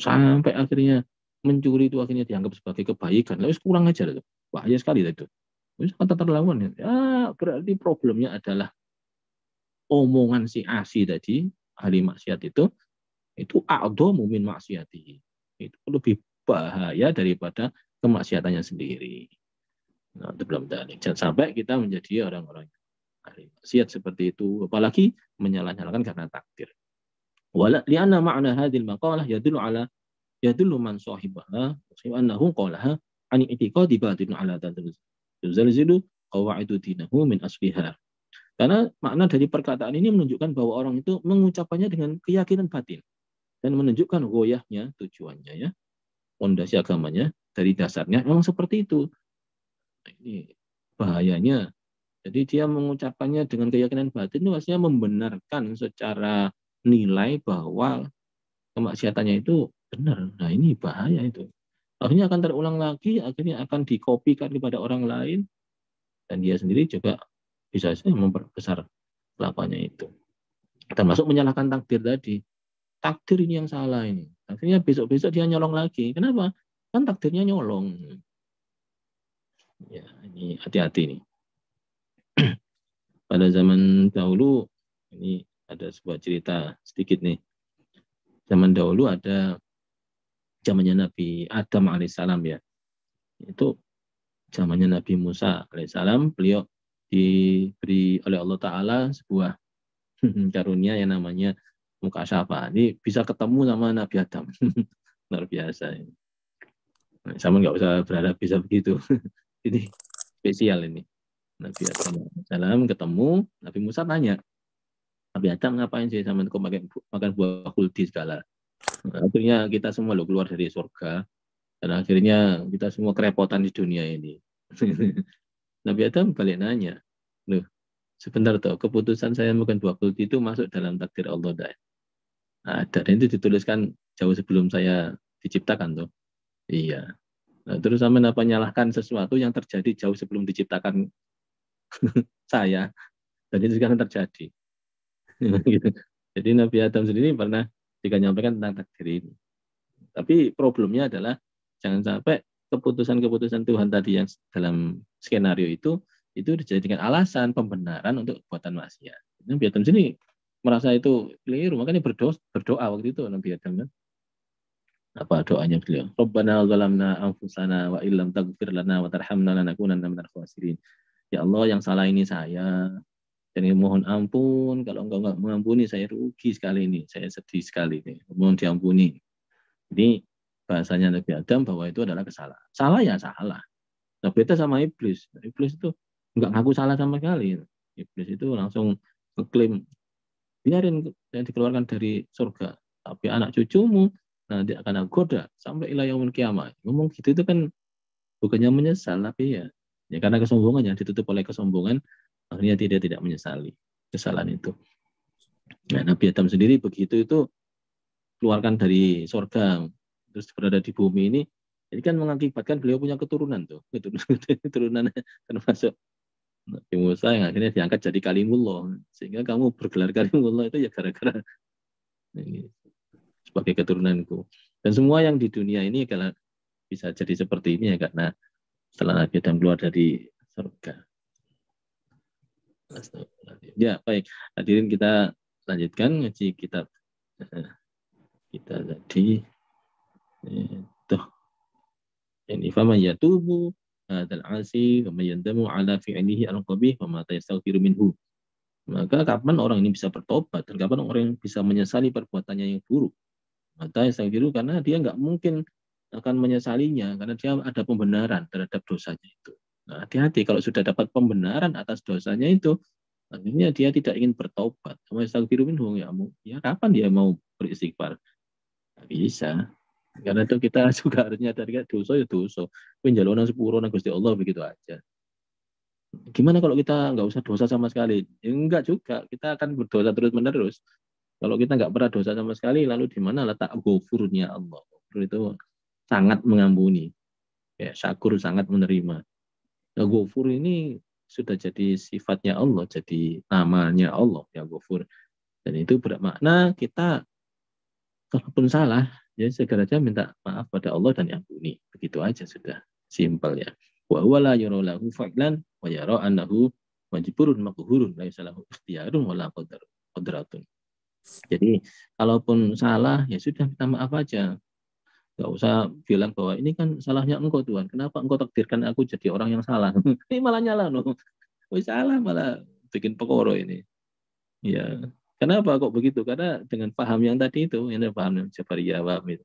Sampai akhirnya mencuri itu akhirnya dianggap sebagai kebaikan. Lalu kurang ajar itu. Bahaya sekali itu. Itu kata terlawan. Ya, berarti problemnya adalah omongan si Asi tadi, ahli maksiat itu a'dhamu min maksiati. Itu lebih bahaya daripada kemaksiatannya sendiri. Nah, itu belum dari. Jangan sampai kita menjadi orang-orang ahli maksiat seperti itu, apalagi menyalah-nyalahkan karena takdir. Wala li'anna ma'na hadhil maqalah yadullu man sahibaha annahu qalaha an i'tiqadi batin ala tuzalzilu qawaidu dinahu min asliha. Karena makna dari perkataan ini menunjukkan bahwa orang itu mengucapkannya dengan keyakinan batin dan menunjukkan goyahnya, tujuannya ya, fondasi agamanya dari dasarnya memang seperti itu. Ini bahayanya. Jadi dia mengucapkannya dengan keyakinan batin itu maksudnya membenarkan secara nilai bahwa kemaksiatannya itu benar. Nah, ini bahaya itu. Akhirnya akan terulang lagi, akhirnya akan dikopikan kepada orang lain, dan dia sendiri juga bisa saja memperbesar kelakuannya itu. Termasuk menyalahkan takdir tadi. Takdir ini yang salah ini. Akhirnya besok-besok dia nyolong lagi. Kenapa? Kan takdirnya nyolong. Ya, ini hati-hati nih. Pada zaman dahulu, ini ada sebuah cerita sedikit nih. Zaman dahulu ada zamannya Nabi Adam alaihissalam ya. Itu zamannya Nabi Musa alaihissalam. Beliau diberi oleh Allah Ta'ala sebuah karunia yang namanya muka syafa. Ini bisa ketemu sama Nabi Adam. Luar biasa. Sama nggak usah berharap bisa begitu. Ini spesial ini. Nabi Adam ketemu, Nabi Musa tanya, Nabi Adam ngapain sih sama kau makan buah kuldi segala. Akhirnya kita semua lo keluar dari surga, dan akhirnya kita semua kerepotan di dunia ini. Nabi Adam balik nanya, loh, sebentar toh, keputusan saya makan buah kuldi itu masuk dalam takdir Allah dah. Nah, dan itu dituliskan jauh sebelum saya diciptakan tuh. Iya. Nah, terus sama apa nyalahkan sesuatu yang terjadi jauh sebelum diciptakan saya, dan itu sekarang terjadi. Gitu. Jadi Nabi Adam sendiri pernah jika nyampaikan tentang takdir ini. Tapi problemnya adalah jangan sampai keputusan-keputusan Tuhan tadi yang dalam skenario itu dijadikan alasan pembenaran untuk buatan maksiat. Nabi Adam sini merasa itu keliru, makanya berdoa waktu itu Nabi Adam kan. Apa doanya beliau? Rabbana zalamna anfusana wa illam taghfir lana wa tarhamna lanakunanna minal khasirin. Ya Allah, yang salah ini saya. Dan mohon ampun kalau engkau nggak mengampuni saya rugi sekali ini, saya sedih sekali nih. Mohon diampuni. Ini bahasanya Nabi Adam bahwa itu adalah kesalahan. Salah ya salah. Nah, beda sama iblis. Iblis itu nggak ngaku salah sama sekali. Iblis itu langsung ngeklaim, biarin saya dikeluarkan dari surga, tapi anak cucumu nanti akan aku goda sampai ila yaumil kiamat. Ngomong gitu itu kan bukannya menyesal, tapi ya karena kesombongannya ditutup oleh kesombongan, akhirnya tidak menyesali kesalahan itu. Nah, Nabi Adam sendiri begitu itu keluarkan dari surga, terus berada di bumi ini, jadi kan mengakibatkan beliau punya keturunan tuh, keturunan termasuk Nabi Musa yang akhirnya diangkat jadi kalimullah, sehingga kamu bergelar kalimullah itu ya gara-gara ini, sebagai keturunanku. Dan semua yang di dunia ini adalah bisa jadi seperti ini ya karena setelah Nabi Adam keluar dari surga. Ya, baik. Hadirin kita lanjutkan ngaji kitab kita tadi. Tuh. Ini fama yatubu hadzal asi wa yandamu ala fi'lihi al-qabih wa ma yastaghfiru minhu. Maka kapan orang ini bisa bertobat dan kapan orang yang bisa menyesali perbuatannya yang buruk? Mata yastaghfiru karena dia nggak mungkin akan menyesalinya karena dia ada pembenaran terhadap dosanya itu. Nah, hati-hati kalau sudah dapat pembenaran atas dosanya itu, akhirnya dia tidak ingin bertobat. Sama yastaghfiru minhu ya kapan dia mau beristighfar? Nggak bisa. Karena itu kita juga harus nyadari dosa ya dosa. Penjaluan sepuro nang Gusti Allah begitu aja. Gimana kalau kita nggak usah dosa sama sekali? Ya, enggak juga. Kita akan berdosa terus menerus. Kalau kita nggak pernah dosa sama sekali, lalu di mana letak ghafurnya Allah? Ghafur itu sangat mengampuni. Ya, syakur sangat menerima. Nah, ghafur ini sudah jadi sifatnya Allah, jadi namanya Allah ya ghafur. Dan itu bermakna kita kalaupun salah, ya segera aja minta maaf pada Allah dan diampuni. Begitu aja sudah. Simpel ya. Wa huwa la yara lahu fa'lan wa yara annahu majburun maqhurun laisa lahu ikhtiyarun wala qadratun. Jadi kalaupun salah ya sudah minta maaf aja. Gak usah bilang bahwa ini kan salahnya engkau Tuhan. Kenapa engkau takdirkan aku jadi orang yang salah? Ini malah nyala no. Oh, salah malah bikin pekoro ini. Ya, kenapa kok begitu? Karena dengan paham yang tadi itu, ini paham yang Jabariyah paham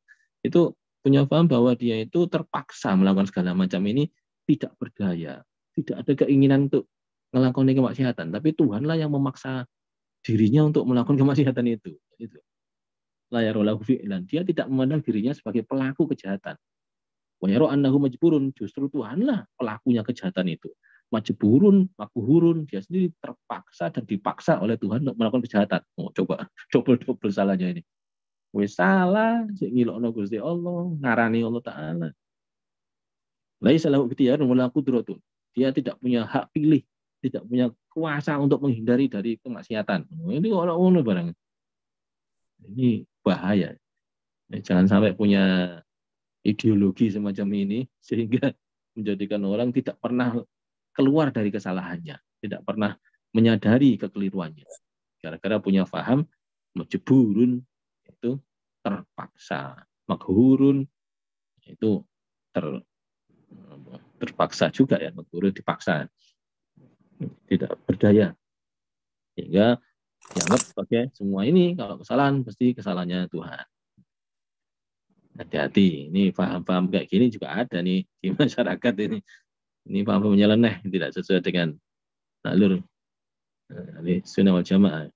itu punya paham bahwa dia itu terpaksa melakukan segala macam ini tidak berdaya, tidak ada keinginan untuk melakukan kemaksiatan, tapi Tuhanlah yang memaksa dirinya untuk melakukan kemaksiatan itu. Itu. Layarolahu fi'lan. Dia tidak memandang dirinya sebagai pelaku kejahatan. Wayaro annahu majburun, justru Tuhanlah pelakunya kejahatan itu. Majburun, makuhurun, dia sendiri terpaksa dan dipaksa oleh Tuhan untuk melakukan kejahatan. Oh, coba double salahnya ini. Wis salah, ngilokno Gusti Allah, ngarani Allah Ta'ala. Laisa lahu ikhtiyarun wala qudratun. Dia tidak punya hak pilih, tidak punya kuasa untuk menghindari dari kemaksiatan. Ini orang-orang barang. Ini bahaya. Jangan sampai punya ideologi semacam ini sehingga menjadikan orang tidak pernah keluar dari kesalahannya, tidak pernah menyadari kekeliruannya. Gara-gara punya paham majburun itu terpaksa, maghurun itu terpaksa juga ya, maghurun dipaksa, tidak berdaya. Sehingga dianggap sebagai semua ini kalau kesalahan pasti kesalahannya Tuhan. Hati-hati, ini paham-paham kayak gini juga ada nih di masyarakat ini. Ini paham nyeleneh, tidak sesuai dengan alur sunnah wal jamaah.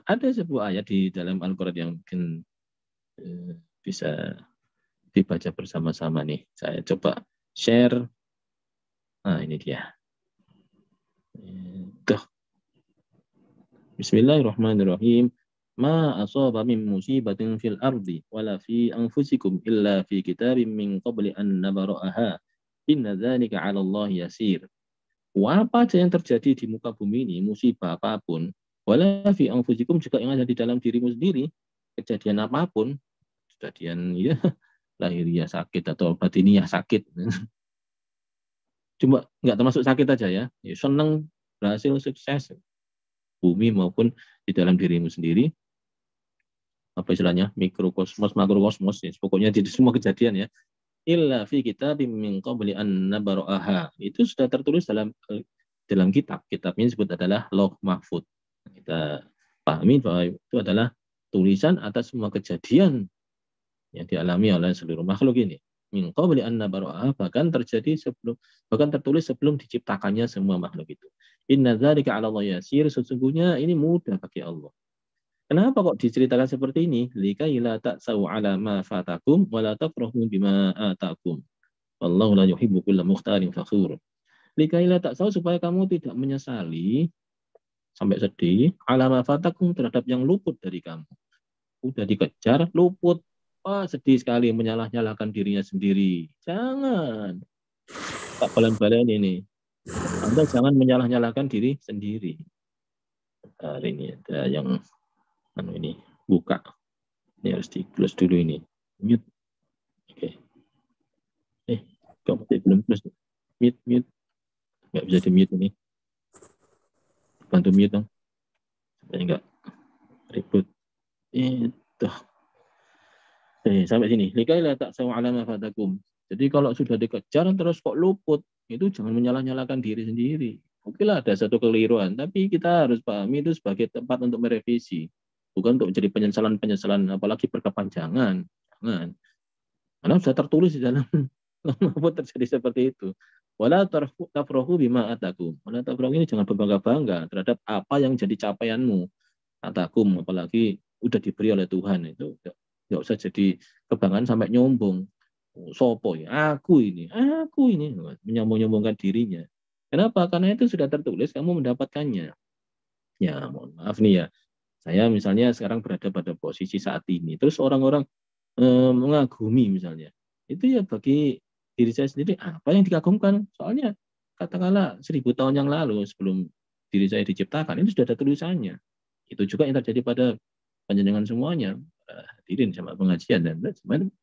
Ada sebuah ayat di dalam Al-Quran yang mungkin bisa dibaca bersama-sama nih. Saya coba share. Nah, ini dia. Tuh. Bismillahirrahmanirrahim. Ma asaba min musibatin fil ardi wala fi anfusikum illa fi kitabim min qabli an nabra'aha. Inna dzalika 'ala Allah yasir. Apa aja yang terjadi di muka bumi ini, musibah apapun, wala fi anfusikum juga yang ada di dalam dirimu sendiri, kejadian apapun, kejadian ya lahiriah sakit atau batiniah sakit. Cuma nggak termasuk sakit aja ya. Senang, berhasil, sukses, bumi maupun di dalam dirimu sendiri, apa istilahnya, mikrokosmos, makrokosmos, ya. Pokoknya di semua kejadian ya. Illa fi kitabim min qabli an nabra'aha. Itu sudah tertulis dalam kitab. Kitabnya disebut adalah Lauh Mahfuz. Kita pahami bahwa itu adalah tulisan atas semua kejadian yang dialami oleh seluruh makhluk ini. Min qabli an nabra'aha, bahkan tertulis sebelum diciptakannya semua makhluk itu. Inna dzalika 'ala Allah yasir, sesungguhnya ini mudah bagi Allah. Kenapa kok diceritakan seperti ini? Likai la ta'sau 'ala ma fatakum wa la tafrahu bima atakum. Wallahu la yuhibbu kulla mukhtalin fakhur. Likai la ta'sau, supaya kamu tidak menyesali sampai sedih 'ala ma fatakum, terhadap yang luput dari kamu. Udah dikejar, luput. Wah, sedih sekali menyalah-nyalahkan dirinya sendiri. Jangan. Tak balen-balen ini. Anda jangan menyalah-nyalahkan diri sendiri. Hari ini ada yang ini buka. Ini harus di close dulu ini. Mute. Oke. Kok masih belum terus? Mute. Nggak bisa di-mute ini. Bantu mute dong. Supaya nggak ribut. Itu. Sampai sini. Likai la ta'saw ala ma fatakum. Jadi kalau sudah dikejar terus kok luput, itu jangan menyalah-nyalahkan diri sendiri. Oke lah ada satu keliruan, tapi kita harus pahami itu sebagai tempat untuk merevisi. Bukan untuk menjadi penyesalan-penyesalan, apalagi berkepanjangan. Jangan. Karena sudah tertulis di dalam mahfud terjadi seperti itu. Wala tafrahu bima atakum. Wala tafrahu ini jangan berbangga-bangga terhadap apa yang jadi capaianmu. Atakum, apalagi udah diberi oleh Tuhan. Itu nggak usah jadi kebanggaan sampai nyombong. Sopo ya, aku ini, menyombong-nyombongkan dirinya. Kenapa? Karena itu sudah tertulis, kamu mendapatkannya. Ya, mohon maaf nih ya. Saya misalnya sekarang berada pada posisi saat ini. Terus orang-orang mengagumi misalnya. Itu ya bagi diri saya sendiri, apa yang dikagumkan? Soalnya katakanlah 1000 tahun yang lalu sebelum diri saya diciptakan, itu sudah ada tulisannya. Itu juga yang terjadi pada panjenengan semuanya, hadirin sama pengajian. Dan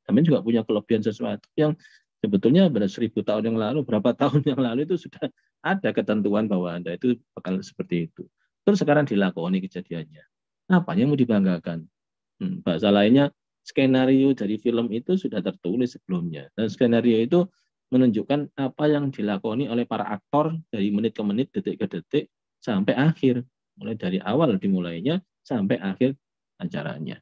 kami juga punya kelebihan sesuatu yang sebetulnya pada 1000 tahun yang lalu, berapa tahun yang lalu itu sudah ada ketentuan bahwa Anda itu bakal seperti itu. Terus sekarang dilakoni kejadiannya. Apa yang mau dibanggakan? Bahasa lainnya, skenario dari film itu sudah tertulis sebelumnya. Dan skenario itu menunjukkan apa yang dilakoni oleh para aktor dari menit ke menit, detik ke detik, sampai akhir. Mulai dari awal dimulainya sampai akhir acaranya.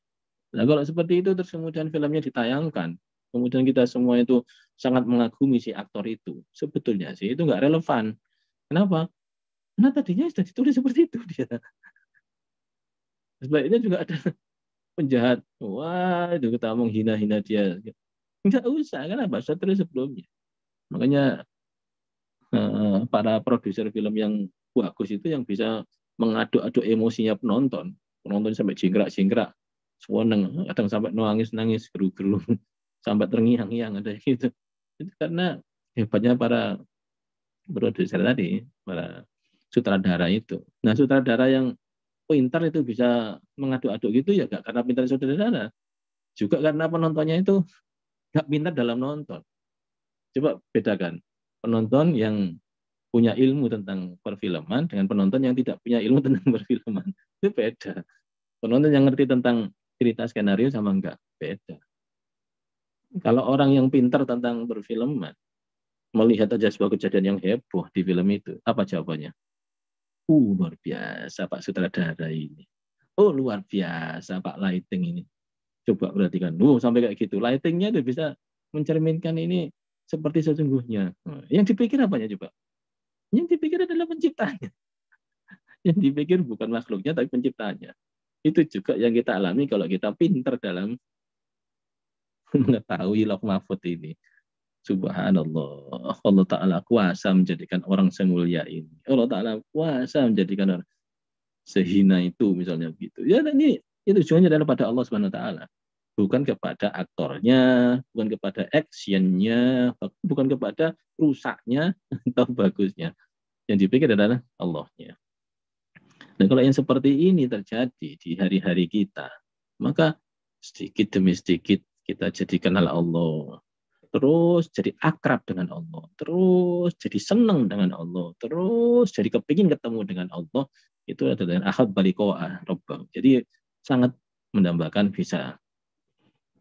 Nah kalau seperti itu terus kemudian filmnya ditayangkan, kemudian kita semua itu sangat mengagumi si aktor itu. Sebetulnya sih itu nggak relevan. Kenapa? Karena tadinya sudah ditulis seperti itu dia. Sebaliknya juga ada penjahat. Wah, itu kita menghina-hina dia. Enggak usah, kenapa? Sudah terus sebelumnya. Makanya para produser film yang bagus itu yang bisa mengaduk-aduk emosinya penonton. Penonton sampai jingkrak-jingkrak, seneng, kadang sampai nangis-nangis, geru-geru, sampai terngiang-ngiang, ada gitu. Itu karena hebatnya para produser tadi, para sutradara itu. Nah, sutradara yang pintar itu bisa mengaduk-aduk gitu ya gak karena pintar sutradara, juga karena penontonnya itu gak pintar dalam nonton. Coba bedakan penonton yang punya ilmu tentang perfilman dengan penonton yang tidak punya ilmu tentang perfilman. Itu beda. Penonton yang ngerti tentang cerita skenario sama enggak, beda. Kalau orang yang pintar tentang perfilman, melihat aja sebuah kejadian yang heboh di film itu, apa jawabannya? Luar biasa Pak Sutradara ini. Oh, luar biasa Pak Lighting ini. Coba perhatikan. Sampai kayak gitu. Lightingnya itu bisa mencerminkan ini seperti sesungguhnya. Yang dipikir apanya coba? Yang dipikir adalah penciptanya. Yang dipikir bukan makhluknya, tapi penciptanya. Itu juga yang kita alami kalau kita pintar dalam mengetahui lauh mahfud ini. Subhanallah. Allah Ta'ala kuasa menjadikan orang semulia ini. Allah Ta'ala kuasa menjadikan orang sehina itu misalnya begitu. Ya dan ini itu tujuannya adalah pada Allah Subhanahu Wa Ta'ala. Bukan kepada aktornya, bukan kepada actionnya, bukan kepada rusaknya atau bagusnya. Yang dipikir adalah Allahnya. Dan kalau yang seperti ini terjadi di hari-hari kita, maka sedikit demi sedikit kita jadi kenal Allah. Terus jadi akrab dengan Allah. Terus jadi senang dengan Allah. Terus jadi kepingin ketemu dengan Allah. Itu adalah ahad balikoah robbah. Jadi sangat mendambakan bisa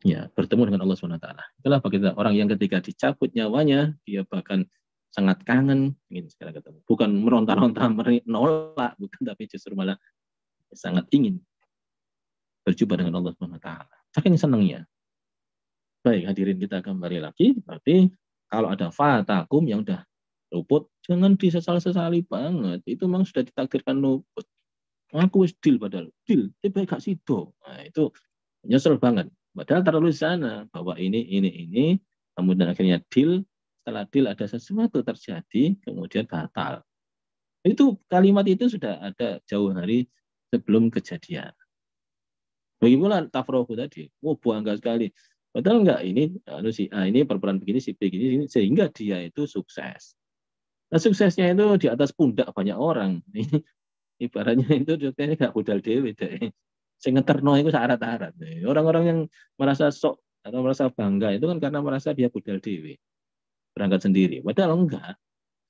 ya bertemu dengan Allah SWT. Itulah bagi orang yang ketika dicabut nyawanya, dia bahkan sangat kangen ingin segera ketemu. Bukan meronta-ronta menolak, bukan, tapi justru malah sangat ingin berjumpa dengan Allah SWT. Saking senangnya. Baik, hadirin kita kembali lagi. Berarti kalau ada fatakum yang udah luput, jangan disesal-sesali banget. Itu memang sudah ditakdirkan luput. Aku wis deal padahal. Deal, tapi gak sido. Nah, itu nyesel banget. Padahal tertulis sana bahwa ini. Kemudian akhirnya deal. Setelah deal ada sesuatu terjadi, kemudian batal. Itu kalimat itu sudah ada jauh hari sebelum kejadian. Bagaimana tafrohu tadi? Bangga sekali. Padahal enggak, ini si A ini berperan begini, si B begini, sehingga dia itu sukses. Nah suksesnya itu di atas pundak banyak orang. Ibaratnya itu kayaknya gak budal dewe deh. Sing ngeterno itu syarat-syarat. Orang-orang yang merasa sok atau merasa bangga itu kan karena merasa dia budal dewe. berangkat sendiri. Padahal enggak.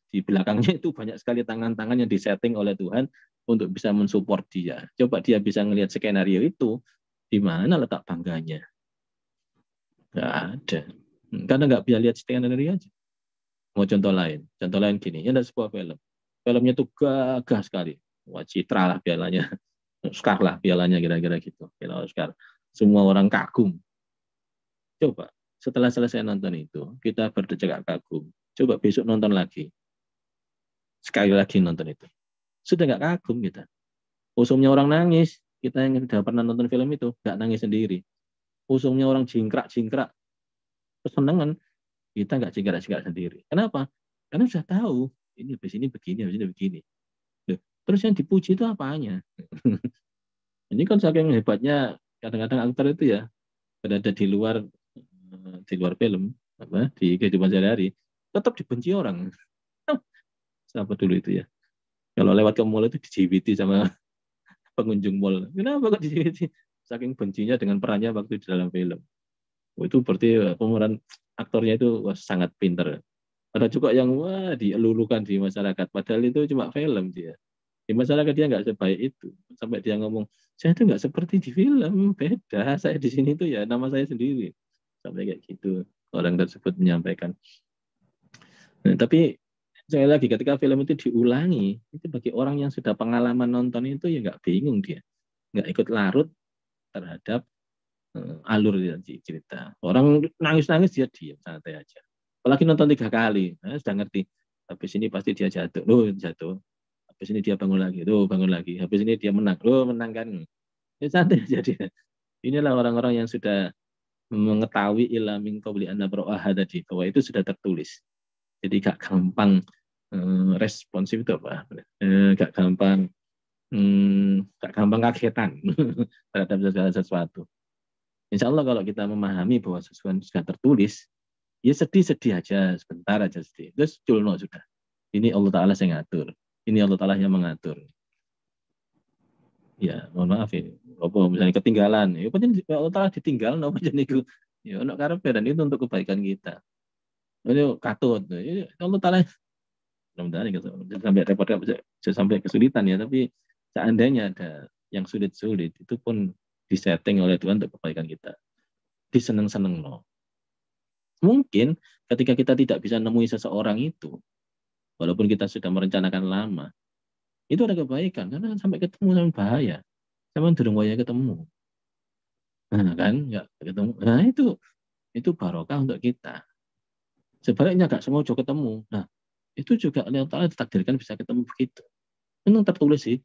Di belakangnya itu banyak sekali tangan-tangan yang disetting oleh Tuhan untuk bisa mensupport dia. Coba dia bisa ngelihat skenario itu, di mana letak bangganya? Nggak ada. Karena nggak bisa lihat skenario aja. Mau contoh lain gini, ada sebuah film. Filmnya tuh gagah sekali. Wah, Citra lah pialanya, Oscar lah pialanya kira-kira gitu. Piala Oscar. Semua orang kagum. Coba setelah selesai nonton itu, kita berdecak kagum. Coba besok nonton lagi. Sekali lagi nonton itu. Sudah nggak kagum kita. Usumnya orang nangis. Kita yang sudah pernah nonton film itu, nggak nangis sendiri. Usumnya orang jingkrak-jingkrak. Kesenangan. Kita nggak jingkrak-jingkrak sendiri. Kenapa? Karena sudah tahu. Ini habis ini begini, habis ini begini. Loh, terus yang dipuji itu apanya? Ini kan saking hebatnya kadang-kadang aktor itu ya berada di luar film, apa di kehidupan sehari-hari, tetap dibenci orang. Siapa dulu itu ya? Kalau lewat ke mall itu dijibiti sama pengunjung mall. Kenapa kok dijibiti? Saking bencinya dengan perannya waktu di dalam film. Oh, itu berarti pemeran aktornya itu wah, sangat pinter. Ada juga yang wah dielulukan di masyarakat, padahal itu cuma film dia. Di masyarakat dia nggak sebaik itu. Sampai dia ngomong, saya itu nggak seperti di film, beda. Saya di sini tuh ya nama saya sendiri. Sampai kayak gitu orang tersebut menyampaikan. Nah, tapi sekali lagi ketika film itu diulangi, itu bagi orang yang sudah pengalaman nonton itu ya nggak bingung dia, nggak ikut larut terhadap alur cerita. Orang nangis-nangis dia diam santai aja. Apalagi nonton 3 kali, sudah ngerti. Habis ini pasti dia jatuh, loh jatuh. Habis ini dia bangun lagi, loh bangun lagi. Habis ini dia menang, loh menang kan. Ya santai aja dia. Inilah orang-orang yang sudah mengetahui ilamin qabli an nabra'aha tadi, bahwa itu sudah tertulis. Jadi gak gampang responsif itu apa? Gak gampang gak gampang kagetan terhadap segala sesuatu. Insya Allah kalau kita memahami bahwa sesuatu sudah tertulis, ya sedih-sedih aja, sebentar aja sedih. Terus culno sudah. Ini Allah Ta'ala yang ngatur. Ini Allah Ta'ala yang mengatur. Ya, mohon maaf ya. Apa misalnya ketinggalan, ya penting Allah Ta'ala ditinggal, apa jadi itu. Ya, untuk karepe dan itu untuk kebaikan kita. Ini katut. Ya, Allah Ta'ala mudah-mudahan sampai repot sampai kesulitan ya, tapi seandainya ada yang sulit-sulit itu pun disetting oleh Tuhan untuk kebaikan kita. Diseneng-seneng no. Mungkin ketika kita tidak bisa nemui seseorang itu, walaupun kita sudah merencanakan lama, itu ada kebaikan karena sampai ketemu sama bahaya, sama durung waya ketemu. Nah kan, nggak ketemu. Nah itu barokah untuk kita. Sebaliknya gak semua juga ketemu. Nah itu juga Allah Taala ditakdirkan bisa ketemu begitu. Memang tertulis sih.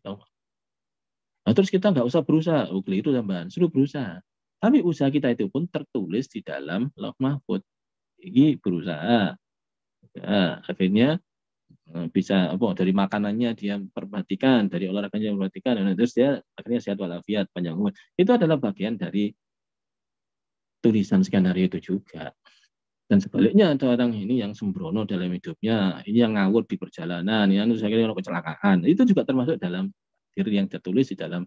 Nah, terus kita nggak usah berusaha, oh keliru tambahan, suruh berusaha. Tapi usaha kita itu pun tertulis di dalam Lauh Mahfuz. Ini berusaha. Nah, akhirnya bisa apa dari makanannya dia perhatikan, dari olahraganya perhatikan, dan terus dia akhirnya sehat walafiat panjang umur. Itu adalah bagian dari tulisan skenario itu juga. Dan sebaliknya ada orang ini yang sembrono dalam hidupnya, ini yang ngawur di perjalanan, yang saya kecelakaan. Itu juga termasuk dalam diri yang tertulis di dalam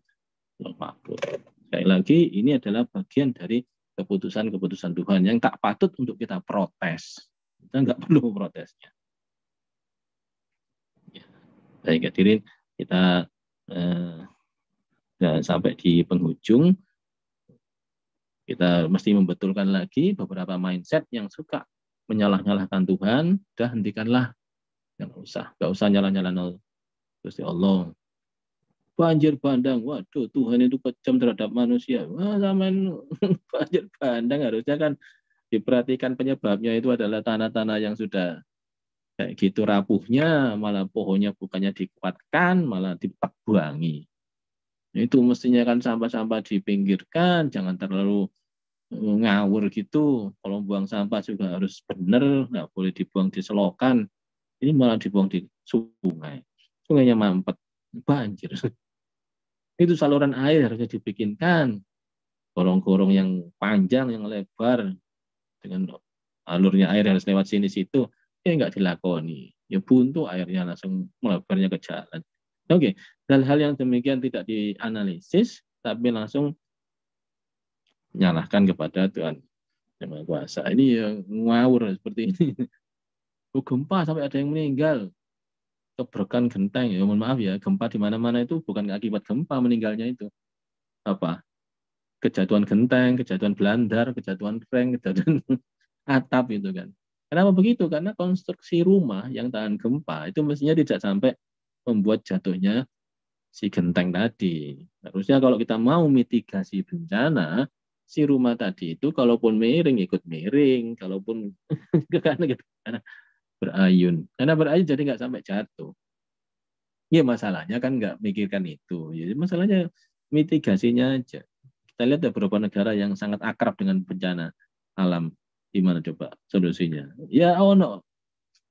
Lauh Mahfuz. Sekali lagi, ini adalah bagian dari keputusan-keputusan Tuhan yang tak patut untuk kita protes. Kita nggak perlu protesnya. Ya. Baik, hadirin, kita sampai di penghujung. Kita mesti membetulkan lagi beberapa mindset yang suka menyalah-nyalahkan Tuhan. Udah hentikanlah, nggak usah nyalah-nyalah Gusti Allah. Banjir bandang, waduh Tuhan itu kejam terhadap manusia. Wah, zaman banjir bandang harusnya kan diperhatikan penyebabnya itu adalah tanah-tanah yang sudah kayak gitu rapuhnya, malah pohonnya bukannya dikuatkan, malah ditebangi. Itu mestinya kan sampah-sampah dipinggirkan, jangan terlalu ngawur gitu. Kalau buang sampah juga harus benar, nggak boleh dibuang di selokan. Ini malah dibuang di sungai. Sungainya mampet, banjir. Itu saluran air harusnya dibikinkan. Gorong-gorong yang panjang, yang lebar, dengan alurnya air harus lewat sini situ, ya nggak dilakoni. Ya buntu airnya langsung melebarnya ke jalan. Oke, hal-hal yang demikian tidak dianalisis, tapi langsung menyalahkan kepada Tuhan yang Maha Kuasa. Ini yang ngawur seperti ini. Gempa sampai ada yang meninggal, kebrekan genteng. Ya mohon maaf ya, gempa di mana-mana itu bukan akibat gempa meninggalnya itu. Apa? Kejatuhan genteng, kejatuhan belandar, kejatuhan krenk, kejatuhan atap itu kan. Kenapa begitu? Karena konstruksi rumah yang tahan gempa itu mestinya tidak sampai membuat jatuhnya si genteng tadi. Harusnya kalau kita mau mitigasi bencana, si rumah tadi itu kalaupun miring ikut miring, kalaupun karena gitu, karena berayun. Karena berayun jadi nggak sampai jatuh. Ya masalahnya kan nggak mikirkan itu. Jadi masalahnya mitigasinya aja. Kita lihat ada beberapa negara yang sangat akrab dengan bencana alam. Gimana coba solusinya? Ya oh no,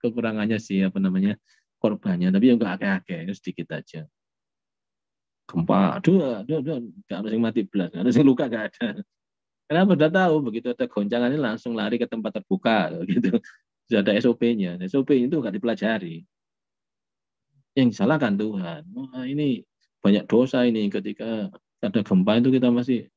kekurangannya sih apa namanya korbannya, tapi yang nggak akeh-akeh, sedikit aja. Gempa, aduh, nggak ada yang mati belas, nggak ada yang luka, nggak ada. Kenapa? Udah tahu begitu ada goncangan ini langsung lari ke tempat terbuka gitu. Sudah ada SOP-nya. SOP itu nggak dipelajari. Yang disalahkan Tuhan. Wah, ini banyak dosa ini ketika ada gempa itu kita masih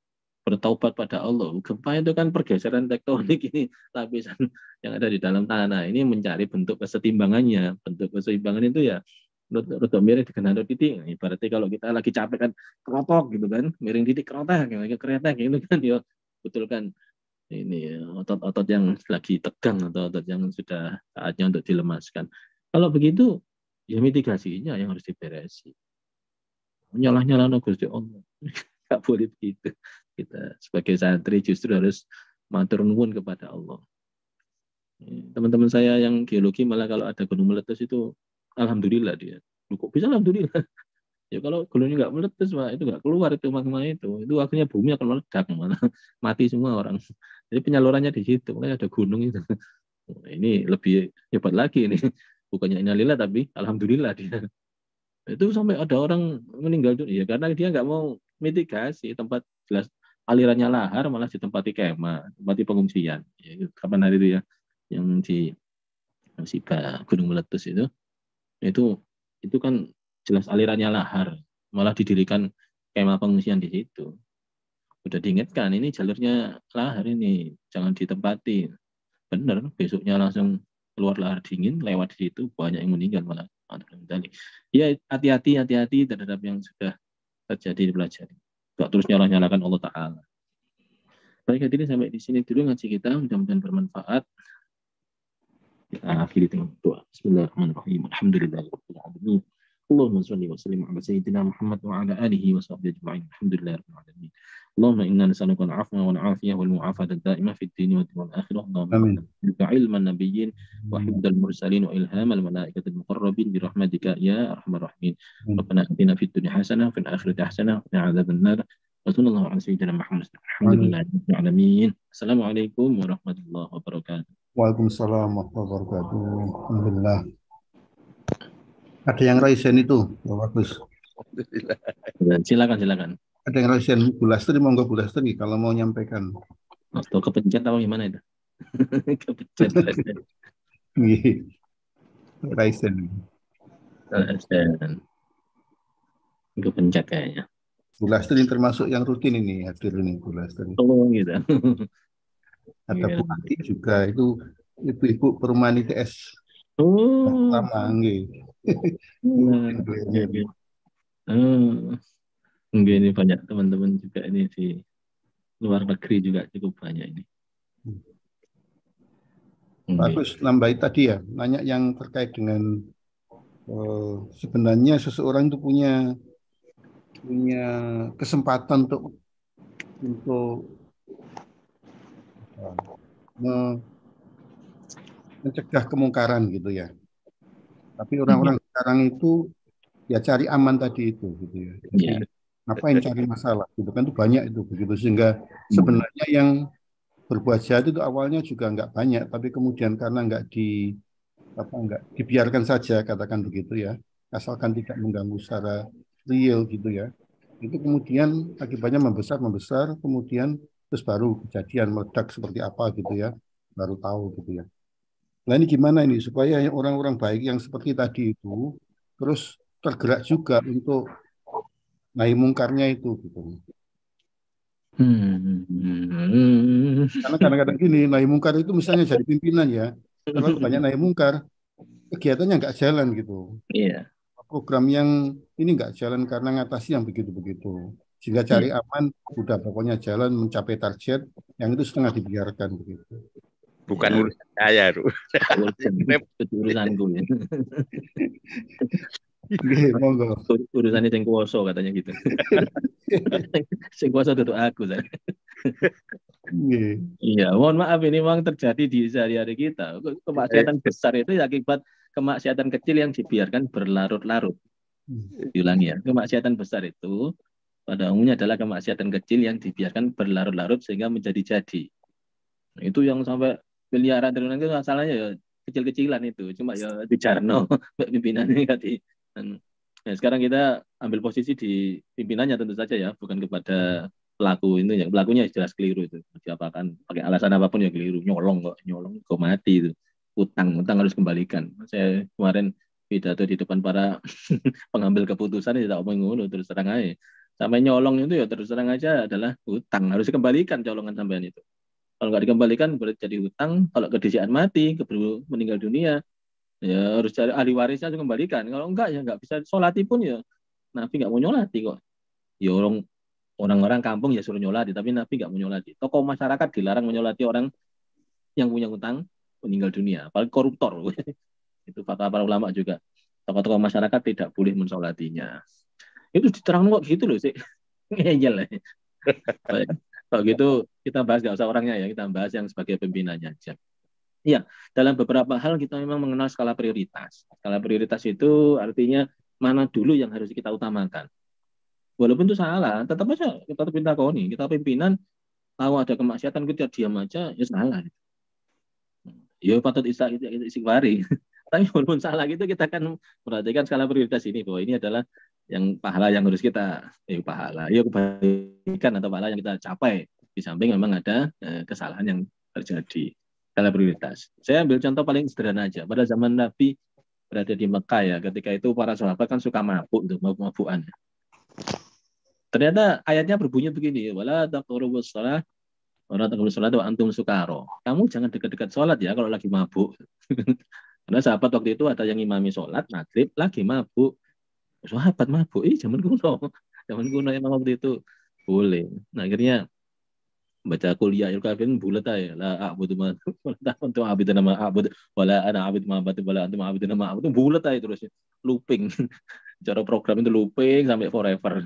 bertaubat pada Allah. Gempa itu kan pergeseran tektonik ini lapisan yang ada di dalam tanah. Ini mencari bentuk kesetimbangannya. Bentuk keseimbangan itu ya rotok miring dengan rotok titik. Ibaratnya kalau kita lagi capek kan kerotok gitu kan, miring titik kerotak, keretek gitu kan ya betul kan ini otot-otot yang lagi tegang atau otot yang sudah saatnya untuk dilemaskan. Kalau begitu ya mitigasinya yang harus diberesi. Nyalah-nyalah Gusti Allah. Nggak boleh begitu. Kita sebagai santri justru harus matur nuwun kepada Allah. Teman-teman saya yang geologi malah kalau ada gunung meletus itu alhamdulillah dia. Kok bisa alhamdulillah? Ya kalau gunungnya nggak meletus, Pak, itu nggak keluar itu magma itu akhirnya bumi akan meledak malah mati semua orang. Jadi penyalurannya di situ, makanya ada gunung itu. Ini lebih hebat lagi ini. Bukannya innalillah tapi alhamdulillah dia. Itu sampai ada orang meninggal dunia karena dia nggak mau mitigasi tempat jelas alirannya lahar malah ditempati kemah, tempati pengungsian. Ya, kapan hari itu ya yang di musibah gunung meletus itu itu kan jelas alirannya lahar malah didirikan kemah pengungsian di situ. Udah diingatkan ini jalurnya lahar ini jangan ditempati. Benar, besoknya langsung keluar lahar dingin lewat di situ banyak yang meninggal malah. Ya hati-hati terhadap yang sudah terjadi dipelajari. Gak terus nyalah-nyalakan Allah Ta'ala. Baik hadirin sampai di sini dulu ngaji kita. Mudah-mudahan bermanfaat. Kita akhiri dengan doa. Bismillahirrahmanirrahim. Alhamdulillahirrahmanirrahim. Allahumma salli wa sallim ala sayyidina Muhammad wa ala alihi wa sahbihi ajma'in. Alhamdulillahirrahmanirrahim. اللهم إنا نسألك العفو والعافية والمعافاة الدائمة في الدين والآخرة. اللهم آمين. نسألك علم النبيين وحفظ المرسلين وإلهام الملائكة المقربين برحمتك يا أرحم الراحمين. ربنا آتنا في الدنيا حسنة وفي الآخرة حسنة وقنا عذاب النار. وصلى الله على سيدنا محمد. الحمد لله رب العالمين. السلام عليكم ورحمة الله وبركاته. Waalaikumsalam warahmatullahi wabarakatuh. Alhamdulillah. Ada yang raisen itu, bagus. Silakan. Ada yang raisen Bu Lastri, monggo Bu Lastri kalau mau nyampaikan. Atau kepencet atau gimana itu? Kepencet. Raisen. Kepencet kayaknya. Bu Lastri termasuk yang rutin ini hadir ini Bu Lastri. Oh gitu. Ada Bu Ati juga itu ibu-ibu perumahan ITS. Oh. Lama nggih. Mungkin ini banyak teman-teman juga ini di luar negeri juga cukup banyak ini. Bagus nambahin tadi ya, nanya yang terkait dengan sebenarnya seseorang itu punya kesempatan untuk mencegah kemungkaran gitu ya. Tapi orang-orang sekarang itu ya cari aman tadi itu gitu ya. Jadi ngapain cari masalah gitu kan, itu banyak itu begitu, sehingga sebenarnya yang berbuat jahat itu awalnya juga nggak banyak, tapi kemudian karena nggak dibiarkan saja katakan begitu ya, asalkan tidak mengganggu secara real gitu ya, itu kemudian akibatnya membesar, kemudian terus baru kejadian meledak seperti apa gitu ya, baru tahu gitu ya. Nah ini gimana ini supaya orang-orang baik yang seperti tadi itu terus tergerak juga untuk nahi mungkarnya itu gitu. Karena kadang-kadang gini, nahi mungkar itu misalnya jadi pimpinan ya, terlalu banyak naik mungkar, kegiatannya nggak jalan gitu. Iya, Program yang ini nggak jalan karena ngatasi yang begitu-begitu. Sehingga cari iya. aman, udah pokoknya jalan mencapai target, yang itu setengah dibiarkan begitu. Bukan Ya, urusan saya, Ru. urusan itu urusanku ya. Oke, monggo. Urusannya sing kuoso katanya gitu. Sing kuoso duduk aku saya. Oke. Iya, mohon maaf ini memang terjadi di sehari-hari kita. Kemaksiatan besar itu akibat kemaksiatan kecil yang dibiarkan berlarut-larut. Diulangi ya, kemaksiatan besar itu pada umumnya adalah kemaksiatan kecil yang dibiarkan berlarut-larut sehingga menjadi-jadi. Nah, itu yang sampai miliaran triliunan itu masalahnya ya kecil-kecilan itu. Cuma ya di Jarno, pimpinannya tadi. Nah, sekarang kita ambil posisi di pimpinannya tentu saja ya, bukan kepada pelaku itu ya. Pelakunya jelas keliru itu. Diapakan pakai alasan apapun ya keliru. Nyolong kok mati itu. Utang harus kembalikan. Saya kemarin pidato di depan para pengambil keputusan ya tak omong ngono terus terang aja. Sampai nyolong itu ya terus terang aja adalah utang harus dikembalikan colongan sampean itu. Kalau nggak dikembalikan berarti jadi hutang. Kalau kedisian mati, keburu meninggal dunia, ya harus cari ahli warisnya harus kembalikan. Kalau enggak ya nggak bisa sholati pun ya Nabi nggak mau nyolati kok. Ya orang-orang kampung ya suruh nyolati, tapi Nabi nggak mau nyolati. Tokoh masyarakat dilarang menyolati orang yang punya hutang meninggal dunia, apalagi koruptor. Itu fatwa para ulama juga. Tokoh-tokoh masyarakat tidak boleh mensolatinya. Itu diterang kok gitu loh sih. Ngeyel lah. Kalau gitu kita bahas nggak usah orangnya ya, kita bahas yang sebagai pimpinannya aja. Iya, dalam beberapa hal kita memang mengenal skala prioritas. Skala prioritas itu artinya mana dulu yang harus kita utamakan. Walaupun itu salah, tetap aja kita minta koni. Kita pimpinan tahu ada kemaksiatan kita diam aja, ya salah. Ya patut istighfari. Tapi walaupun salah gitu kita akan perhatikan skala prioritas ini bahwa ini adalah yang pahala yang harus kita pahala, ya kebaikan atau pahala yang kita capai di samping memang ada kesalahan yang terjadi. Skala prioritas. Saya ambil contoh paling sederhana aja. Pada zaman Nabi berada di Mekah ya, ketika itu para sahabat kan suka mabuk tuh, mabuk-mabukan. Ternyata ayatnya berbunyi begini, wala taqrabus shalah wala taqrabus shalah wa antum sukaro. Kamu jangan dekat-dekat sholat ya kalau lagi mabuk. Karena sahabat waktu itu ada yang imami sholat maghrib lagi mabuk. Sahabat mabuk, zaman kuno. Zaman kuno emang waktu itu boleh. Nah akhirnya baca kuliah il kafirun bulat aja la a'budu ma antum abidu nama a'bud wala ana abid ma abad wala antum abidu nama a'bud bulat aja terus looping. Cara program itu looping sampai forever.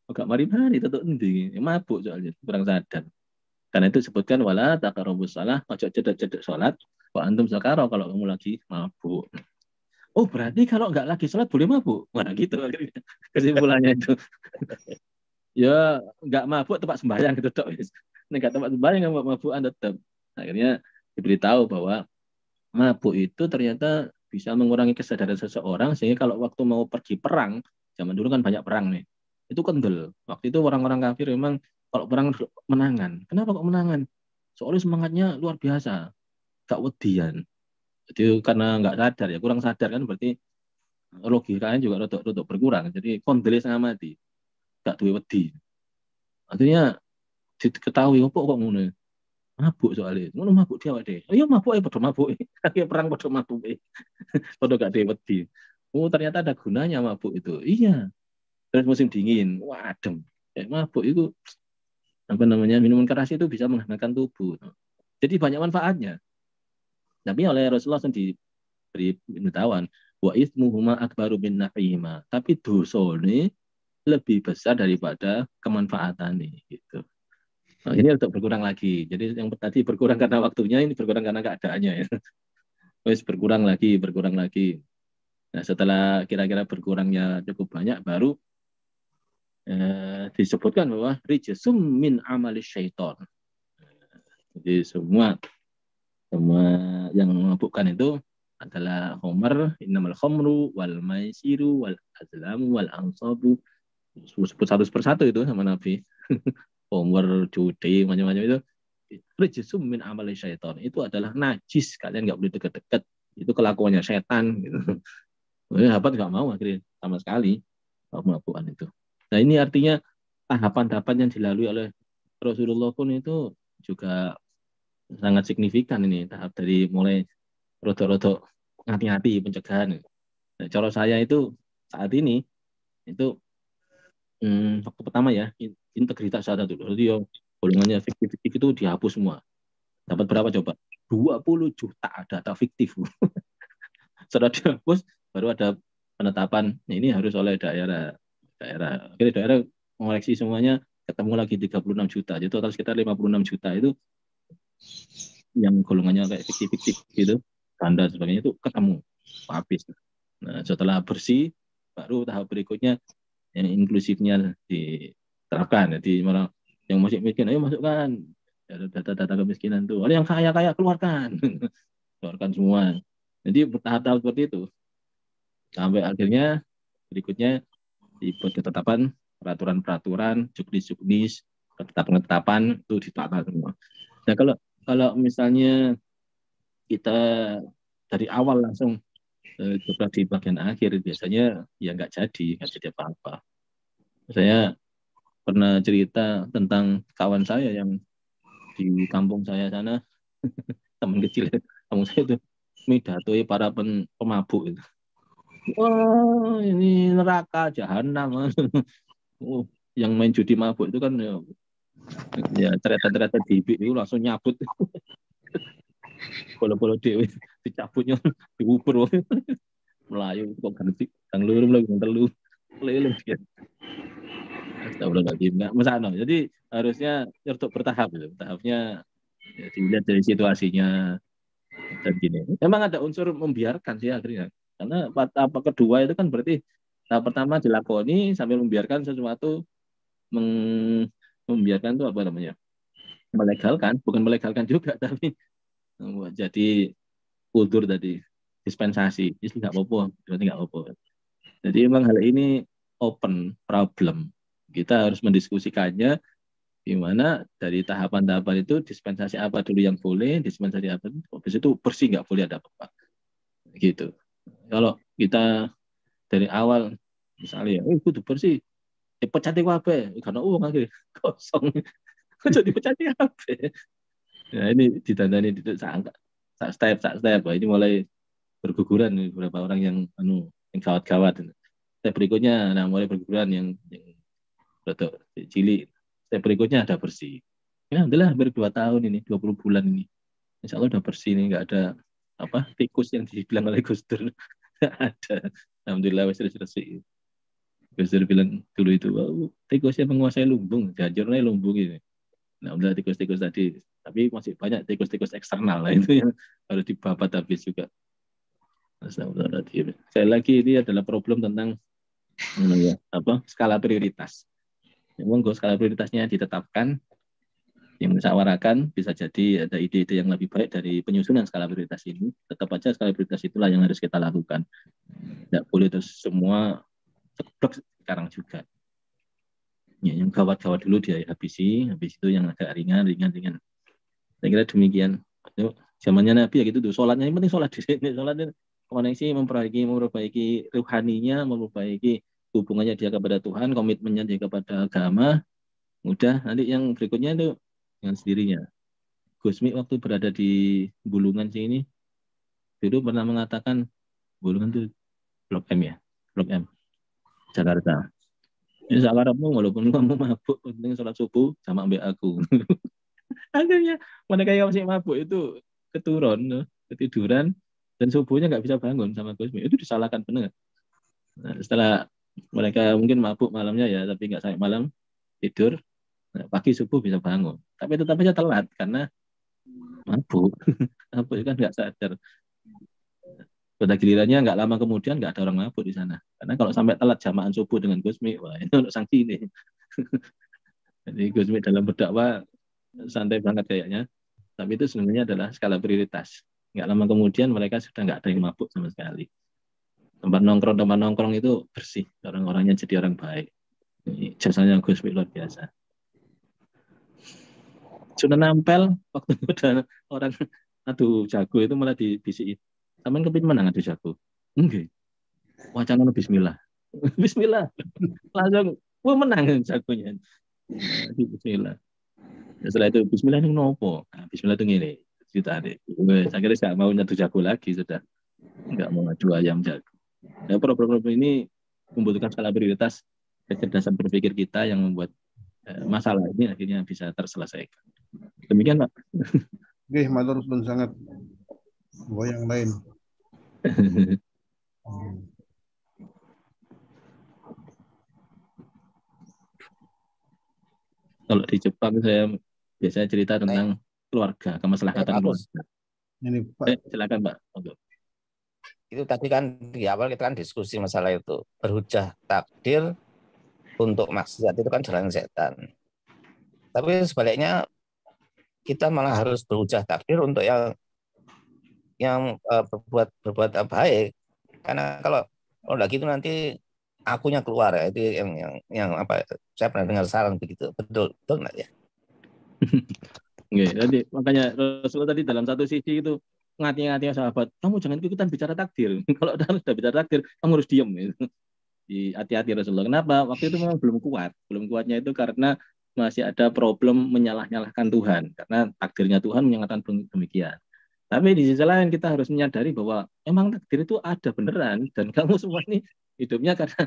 Agak mari-mari tetap endi mabuk soalnya kurang sadar. Karena itu sebutkan wala taqrabus shalah, ojo cedek-cedek sholat wa antum sakara kalau kamu lagi mabuk. Oh berarti kalau nggak lagi sholat boleh mabuk? Wah gitu kesimpulannya itu. Ya nggak mabuk tempat sembahyang gitu dok. Ini nggak tempat sembahyang nggak mabukan tetap. Akhirnya diberitahu bahwa mabuk itu ternyata bisa mengurangi kesadaran seseorang sehingga kalau waktu mau pergi perang, zaman dulu kan banyak perang nih, itu kendel. Waktu itu orang-orang kafir memang kalau perang menangan. Kenapa kok menangan? Soalnya semangatnya luar biasa, gak wedian. Jadi karena nggak sadar ya, kurang sadar kan berarti logikanya juga rodok berkurang. Jadi kondel setengah mati, gak duwe wedi. Akhirnya diketahui kok ngono. Mabuk soalnya. Ngono mabuk dia awake dhewe. Iya mabuk padha mabuk. Akhirnya perang padha mabuk. Padha gak dhewe wedi. Oh ternyata ada gunanya mabuk itu. Iya. Terus musim dingin, wah adem. Mabuk itu apa namanya minuman keras itu bisa menghangatkan tubuh. Jadi banyak manfaatnya. Tapi oleh Rasulullah sendiri diberi pengetahuan wa ismuhuma akbaru min nafihima. Tapi dosa ini lebih besar daripada kemanfaatan nih gitu. Nah, ini untuk berkurang lagi. Jadi yang tadi berkurang karena waktunya, ini berkurang karena keadaannya ya. Terus berkurang lagi, berkurang lagi. Nah, setelah kira-kira berkurangnya cukup banyak, baru disebutkan bahwa rijsum min amali syaiton. Jadi semua yang memabukkan itu adalah homer, innamal khomru, wal maisiru, wal azlamu, wal ansabu. Sebut satu persatu itu sama Nabi. Homer, judi, macam-macam itu. Rijsum min amali syaiton. Itu adalah najis. Kalian nggak boleh deket-deket. Itu kelakuannya setan. Gitu. Sahabat nggak mau akhirnya sama sekali melakukan itu. Nah ini artinya tahapan-tahapan yang dilalui oleh Rasulullah pun itu juga sangat signifikan ini tahap dari mulai rodok-rodok hati-hati pencegahan. Nah, cara saya itu saat ini itu waktu pertama ya integritas data dulu. Jadi yang golongannya fiktif itu dihapus semua. Dapat berapa coba? 20 juta data fiktif. Setelah dihapus baru ada penetapan ini harus oleh daerah. Akhirnya daerah mengoleksi semuanya ketemu lagi 36 juta. Jadi total sekitar 56 juta itu yang golongannya kayak fiktif gitu, ganda sebagainya itu ketemu habis. Nah, setelah bersih baru tahap berikutnya yang inklusifnya diterapkan. Jadi malah yang masih miskin ayo masukkan data-data kemiskinan tuh. Ada yang kaya keluarkan. Keluarkan semua. Jadi bertahap-tahap seperti itu. Sampai akhirnya berikutnya dibuat ketetapan peraturan-peraturan, juknis, ketetapan-ketetapan itu ditata semua. Nah, kalau misalnya kita dari awal langsung coba di bagian akhir biasanya ya nggak jadi apa-apa. Saya pernah cerita tentang kawan saya yang di kampung saya sana, teman kecil, kampung saya itu midatoi para pemabuk itu. Wah, ini neraka jahanam. Oh, yang main judi mabuk itu kan ya ternyata dibik itu langsung nyabut bola-bola dewi dicabutnya diuber melayu kok ganti yang luru lagi yang telu keliling dia. Astagfirullahaladzim nggak mesano. Jadi harusnya untuk bertahap gitu. Tahapnya ya, dilihat dari situasinya dan gini. Memang ada unsur membiarkan sih akhirnya. Karena apa kedua itu kan berarti tahap pertama dilakoni sambil membiarkan sesuatu membiarkan itu apa namanya? Melegalkan, bukan melegalkan juga tapi jadi kultur tadi dispensasi. Itu nggak apa-apa, berarti nggak apa-apa. Jadi memang hal ini open problem. Kita harus mendiskusikannya di mana dari tahapan-tahapan itu dispensasi apa dulu yang boleh, dispensasi apa habis itu bersih nggak boleh ada apa-apa. Gitu. Kalau kita dari awal misalnya, kudu bersih, pecati wae karena uang akhirnya kosong. Jadi pecati wae. Nah ini ditandani di step. Wah, ini mulai berguguran beberapa orang yang yang gawat-gawat. Step berikutnya, nah mulai berguguran yang betul cilik. Step berikutnya ada bersih. Ya, alhamdulillah hampir 2 tahun ini, 20 bulan ini. Insya Allah udah bersih nih, nggak ada apa tikus yang dibilang oleh Gus Dur. Nggak ada. Alhamdulillah wis resik. Gus Dur bilang dulu itu, oh, tikusnya menguasai lumbung, gajurnya lumbung ini. Nah, udah tikus-tikus tadi, tapi masih banyak tikus-tikus eksternal lah itu yang harus dibabat habis juga. Sekali lagi ini adalah problem tentang skala prioritas. Monggo skala prioritasnya ditetapkan, yang musyawarahkan bisa jadi ada ide-ide yang lebih baik dari penyusunan skala prioritas ini. Tetap aja skala prioritas itulah yang harus kita lakukan. Tidak boleh terus semua ceplok sekarang juga. Ya, yang gawat-gawat dulu dia habis itu yang agak ringan. Saya kira demikian. Zamannya Nabi ya gitu tuh. Sholatnya yang penting sholat di sini. Sholatnya koneksi memperbaiki ruhaninya, memperbaiki hubungannya dia kepada Tuhan, komitmennya dia kepada agama. Udah nanti yang berikutnya itu dengan sendirinya. Gusmi waktu berada di Bulungan sini dulu pernah mengatakan Bulungan itu Blok M ya, Blok M Jakarta. Ya sakarapmu walaupun kamu mabuk, penting sholat subuh sama ambil aku. Akhirnya mereka yang masih mabuk itu ketiduran, dan subuhnya nggak bisa bangun sama Gusmi. Itu disalahkan benar. Nah, setelah mereka mungkin mabuk malamnya ya, tapi nggak sampai malam tidur. Nah, pagi subuh bisa bangun. Tapi tetap aja telat karena mabuk. Mabuk kan nggak sadar. Pada gilirannya nggak lama kemudian nggak ada orang mabuk di sana. Karena kalau sampai telat jamaah subuh dengan Gusmi, wah itu untuk sanksi ini. Jadi Gusmi dalam berdakwah santai banget kayaknya. Tapi itu sebenarnya adalah skala prioritas. Nggak lama kemudian mereka sudah nggak ada yang mabuk sama sekali. Tempat nongkrong itu bersih. Orang-orangnya jadi orang baik. Ini jasanya Gusmi luar biasa. Sudah nampel waktu udah orang adu jago itu malah dibisikin. Taman kepin menang adu jago. Enggak. Wacana bismillah. Bismillah. Langsung wah menang jagonya. Bismillah. Setelah itu bismillah ini nopo. Nah, bismillah itu gini. ditarik. Saya kira nggak mau nyatu jago lagi sudah, nggak mau ngadu ayam jago. Nah, problem-problem ini membutuhkan skala prioritas kecerdasan berpikir kita yang membuat masalah ini akhirnya bisa terselesaikan. Demikian Pak. Oke, matur nuwun sangat. Gue yang lain. Kalau di Jepang saya biasanya cerita tentang keluarga, kemaslahatan keluarga. Ini Pak. Silakan Pak. Untuk. Itu tadi kan di awal kita kan diskusi masalah itu. Berhujah takdir untuk maksiat itu kan jalan setan. Tapi sebaliknya kita malah harus berhujah takdir untuk yang berbuat baik. Karena kalau gitu nanti akunya keluar ya, itu yang apa, saya pernah dengar saran begitu. Betul nggak ya? Jadi makanya Rasulullah tadi dalam satu sisi itu ngati-ngati sahabat, kamu jangan ikutan bicara takdir. Kalau udah bicara takdir, kamu harus diam. Gitu. Hati-hati Rasulullah. Kenapa? Waktu itu memang belum kuat. Belum kuatnya itu karena masih ada problem menyalah-nyalahkan Tuhan. Karena takdirnya Tuhan menyatakan demikian. Tapi di sisi lain kita harus menyadari bahwa emang takdir itu ada beneran. Dan kamu semua ini hidupnya karena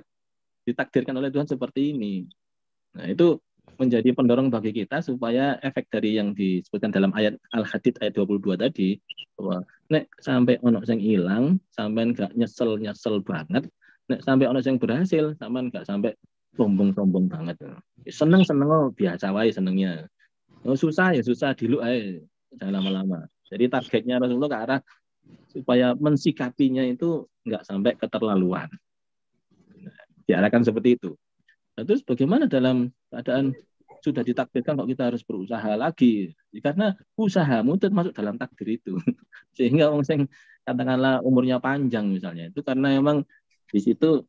ditakdirkan oleh Tuhan seperti ini. Nah itu menjadi pendorong bagi kita supaya efek dari yang disebutkan dalam ayat Al-Hadid ayat 22 tadi, bahwa nek sampai ono sing hilang, sampai nggak nyesel banget, nek sampai ono sing berhasil, sampai nggak sampai sombong banget. Seneng biasa wae senengnya. Susah ya susah dulu aja, jangan lama-lama. Jadi targetnya Rasulullah ke arah supaya mensikapinya itu nggak sampai keterlaluan. Diarahkan seperti itu. Nah, terus bagaimana dalam keadaan sudah ditakdirkan kok kita harus berusaha lagi? Karena usahamu termasuk dalam takdir itu. Sehingga orang yang katakanlah umurnya panjang misalnya, itu karena memang di situ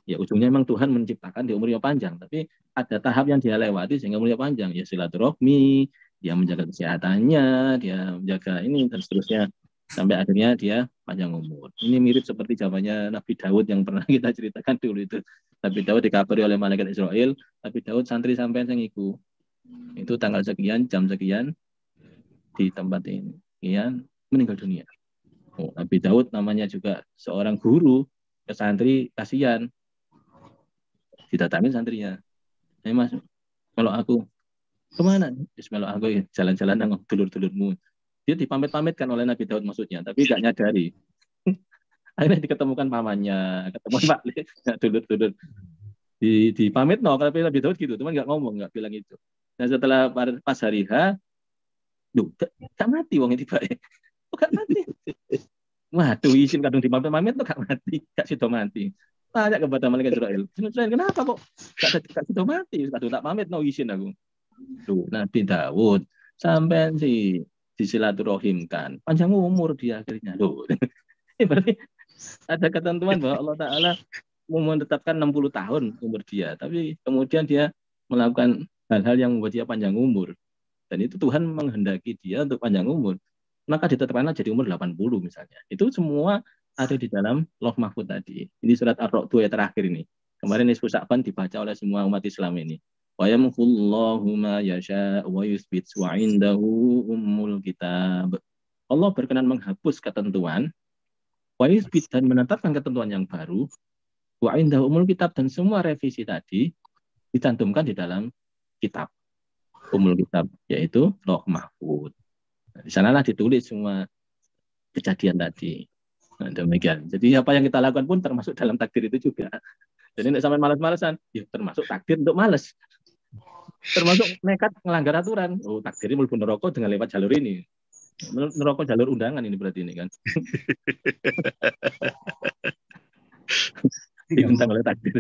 ya ujungnya memang Tuhan menciptakan di umurnya panjang, tapi ada tahap yang dia lewati sehingga umurnya panjang. Ya silaturahmi, dia menjaga kesehatannya, dia menjaga ini dan seterusnya. Sampai akhirnya dia panjang umur. Ini mirip seperti zamannya Nabi Daud yang pernah kita ceritakan dulu itu. Nabi Daud dikabari oleh malaikat Israel, Nabi Daud santri sampai yang iku. Itu tanggal sekian, jam sekian di tempat ini. Sekian meninggal dunia. Oh, Nabi Daud namanya juga seorang guru ke santri, kasihan. Didatangin santrinya. Mas, kalau aku kemana? Bismillah aku jalan-jalan dengan dulur-dulurmu. Dia dipamit-pamitkan oleh Nabi Daud maksudnya, tapi nggak nyadari. Akhirnya diketemukan pamannya, ketemuan Pak dulur-dulur. Dipamit tapi Nabi Daud gitu, teman nggak ngomong, nggak bilang itu. Nah setelah pas hari H, gak mati wong itu Pak. Gak mati. Waduh, izin kadung dipamit-pamit tuh gak mati, gak sido mati. Tanya kepada malaikat Israel, kenapa kok gak sido mati? Kadung tak pamit, no izin aku. Tuh, Nabi Daud sampai disilaturahimkan, panjang umur dia akhirnya. Loh, berarti ada ketentuan bahwa Allah Ta'ala mau menetapkan 60 tahun umur dia, tapi kemudian dia melakukan hal-hal yang membuat dia panjang umur. Dan itu Tuhan menghendaki dia untuk panjang umur. Maka ditetapkanlah jadi umur 80 misalnya. Itu semua ada di dalam Lauh Mahfuz tadi. Ini surat Ar-Ra'd yang terakhir ini. Kemarin Nisfu Sya'ban dibaca oleh semua umat Islam ini. Wa yamhullahu ma yasha' wa yuthbit wa 'indahu ummul kitab. Allah berkenan menghapus ketentuan, wa yuthbit dan menetapkan ketentuan yang baru, wa 'indahu ummul kitab dan semua revisi tadi dicantumkan di dalam kitab. Ummul kitab yaitu Lauh Mahfuz. Di sanalah ditulis semua kejadian tadi. Nah, demikian. Jadi apa yang kita lakukan pun termasuk dalam takdir itu juga. Jadi tidak sampai malas-malasan, ya termasuk takdir untuk malas. Termasuk nekat melanggar aturan. Oh, takdirnya mlebu neraka dengan lewat jalur ini. Neraka jalur undangan ini berarti ini kan. Diundang oleh takdir.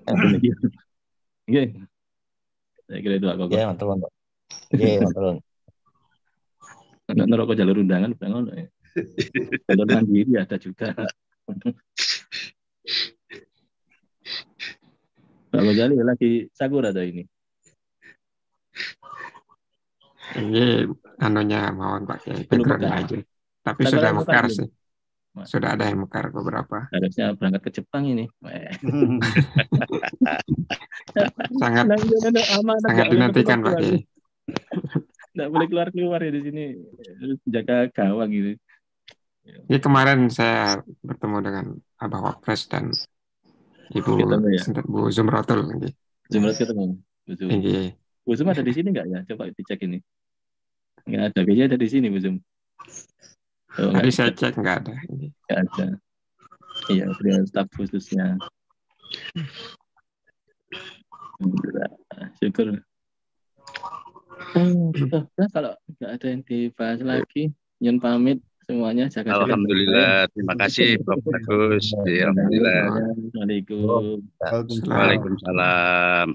Demikian. Oke. Saya kira itu aku. Ya, mantul. Iya, mantul. Neraka jalur undangan udah ngono ya. Jalur mandiri ada juga. Kalau Jali lagi sakura ada ini. Ini anunya mohon pakai background aja. Tapi sudah mekar sih. Sudah ada yang mekar beberapa. Harusnya berangkat ke Jepang ini. sangat dinantikan Pak Kiai. Nggak boleh keluar ya di sini, jaga gawang gitu. Ya kemarin saya bertemu dengan Abah Wapres dan Ibu Ketemu ya, Bu Zumrotul. Zumrad ketemu. Bu Zum. Tinggi. Bu Zum ada di sini nggak ya? Coba dicek ini. Nggak ada, kayaknya ada di sini Bu Zum. Oh, Tadi nggak saya ada. cek nggak ada. Nggak ada. Iya, beliau staf khususnya. Alhamdulillah. Syukur. Nah, kalau nggak ada yang dibahas lagi, Yun pamit semuanya, jaga-jaga. Alhamdulillah, terima kasih Prof. Bagus. Ya, Alhamdulillah. Assalamualaikum. Waalaikumsalam.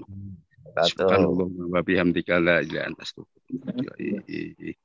Subhanallah wa bihamdika la ilaha illa anta astaghfiruka wa atubu ilaik.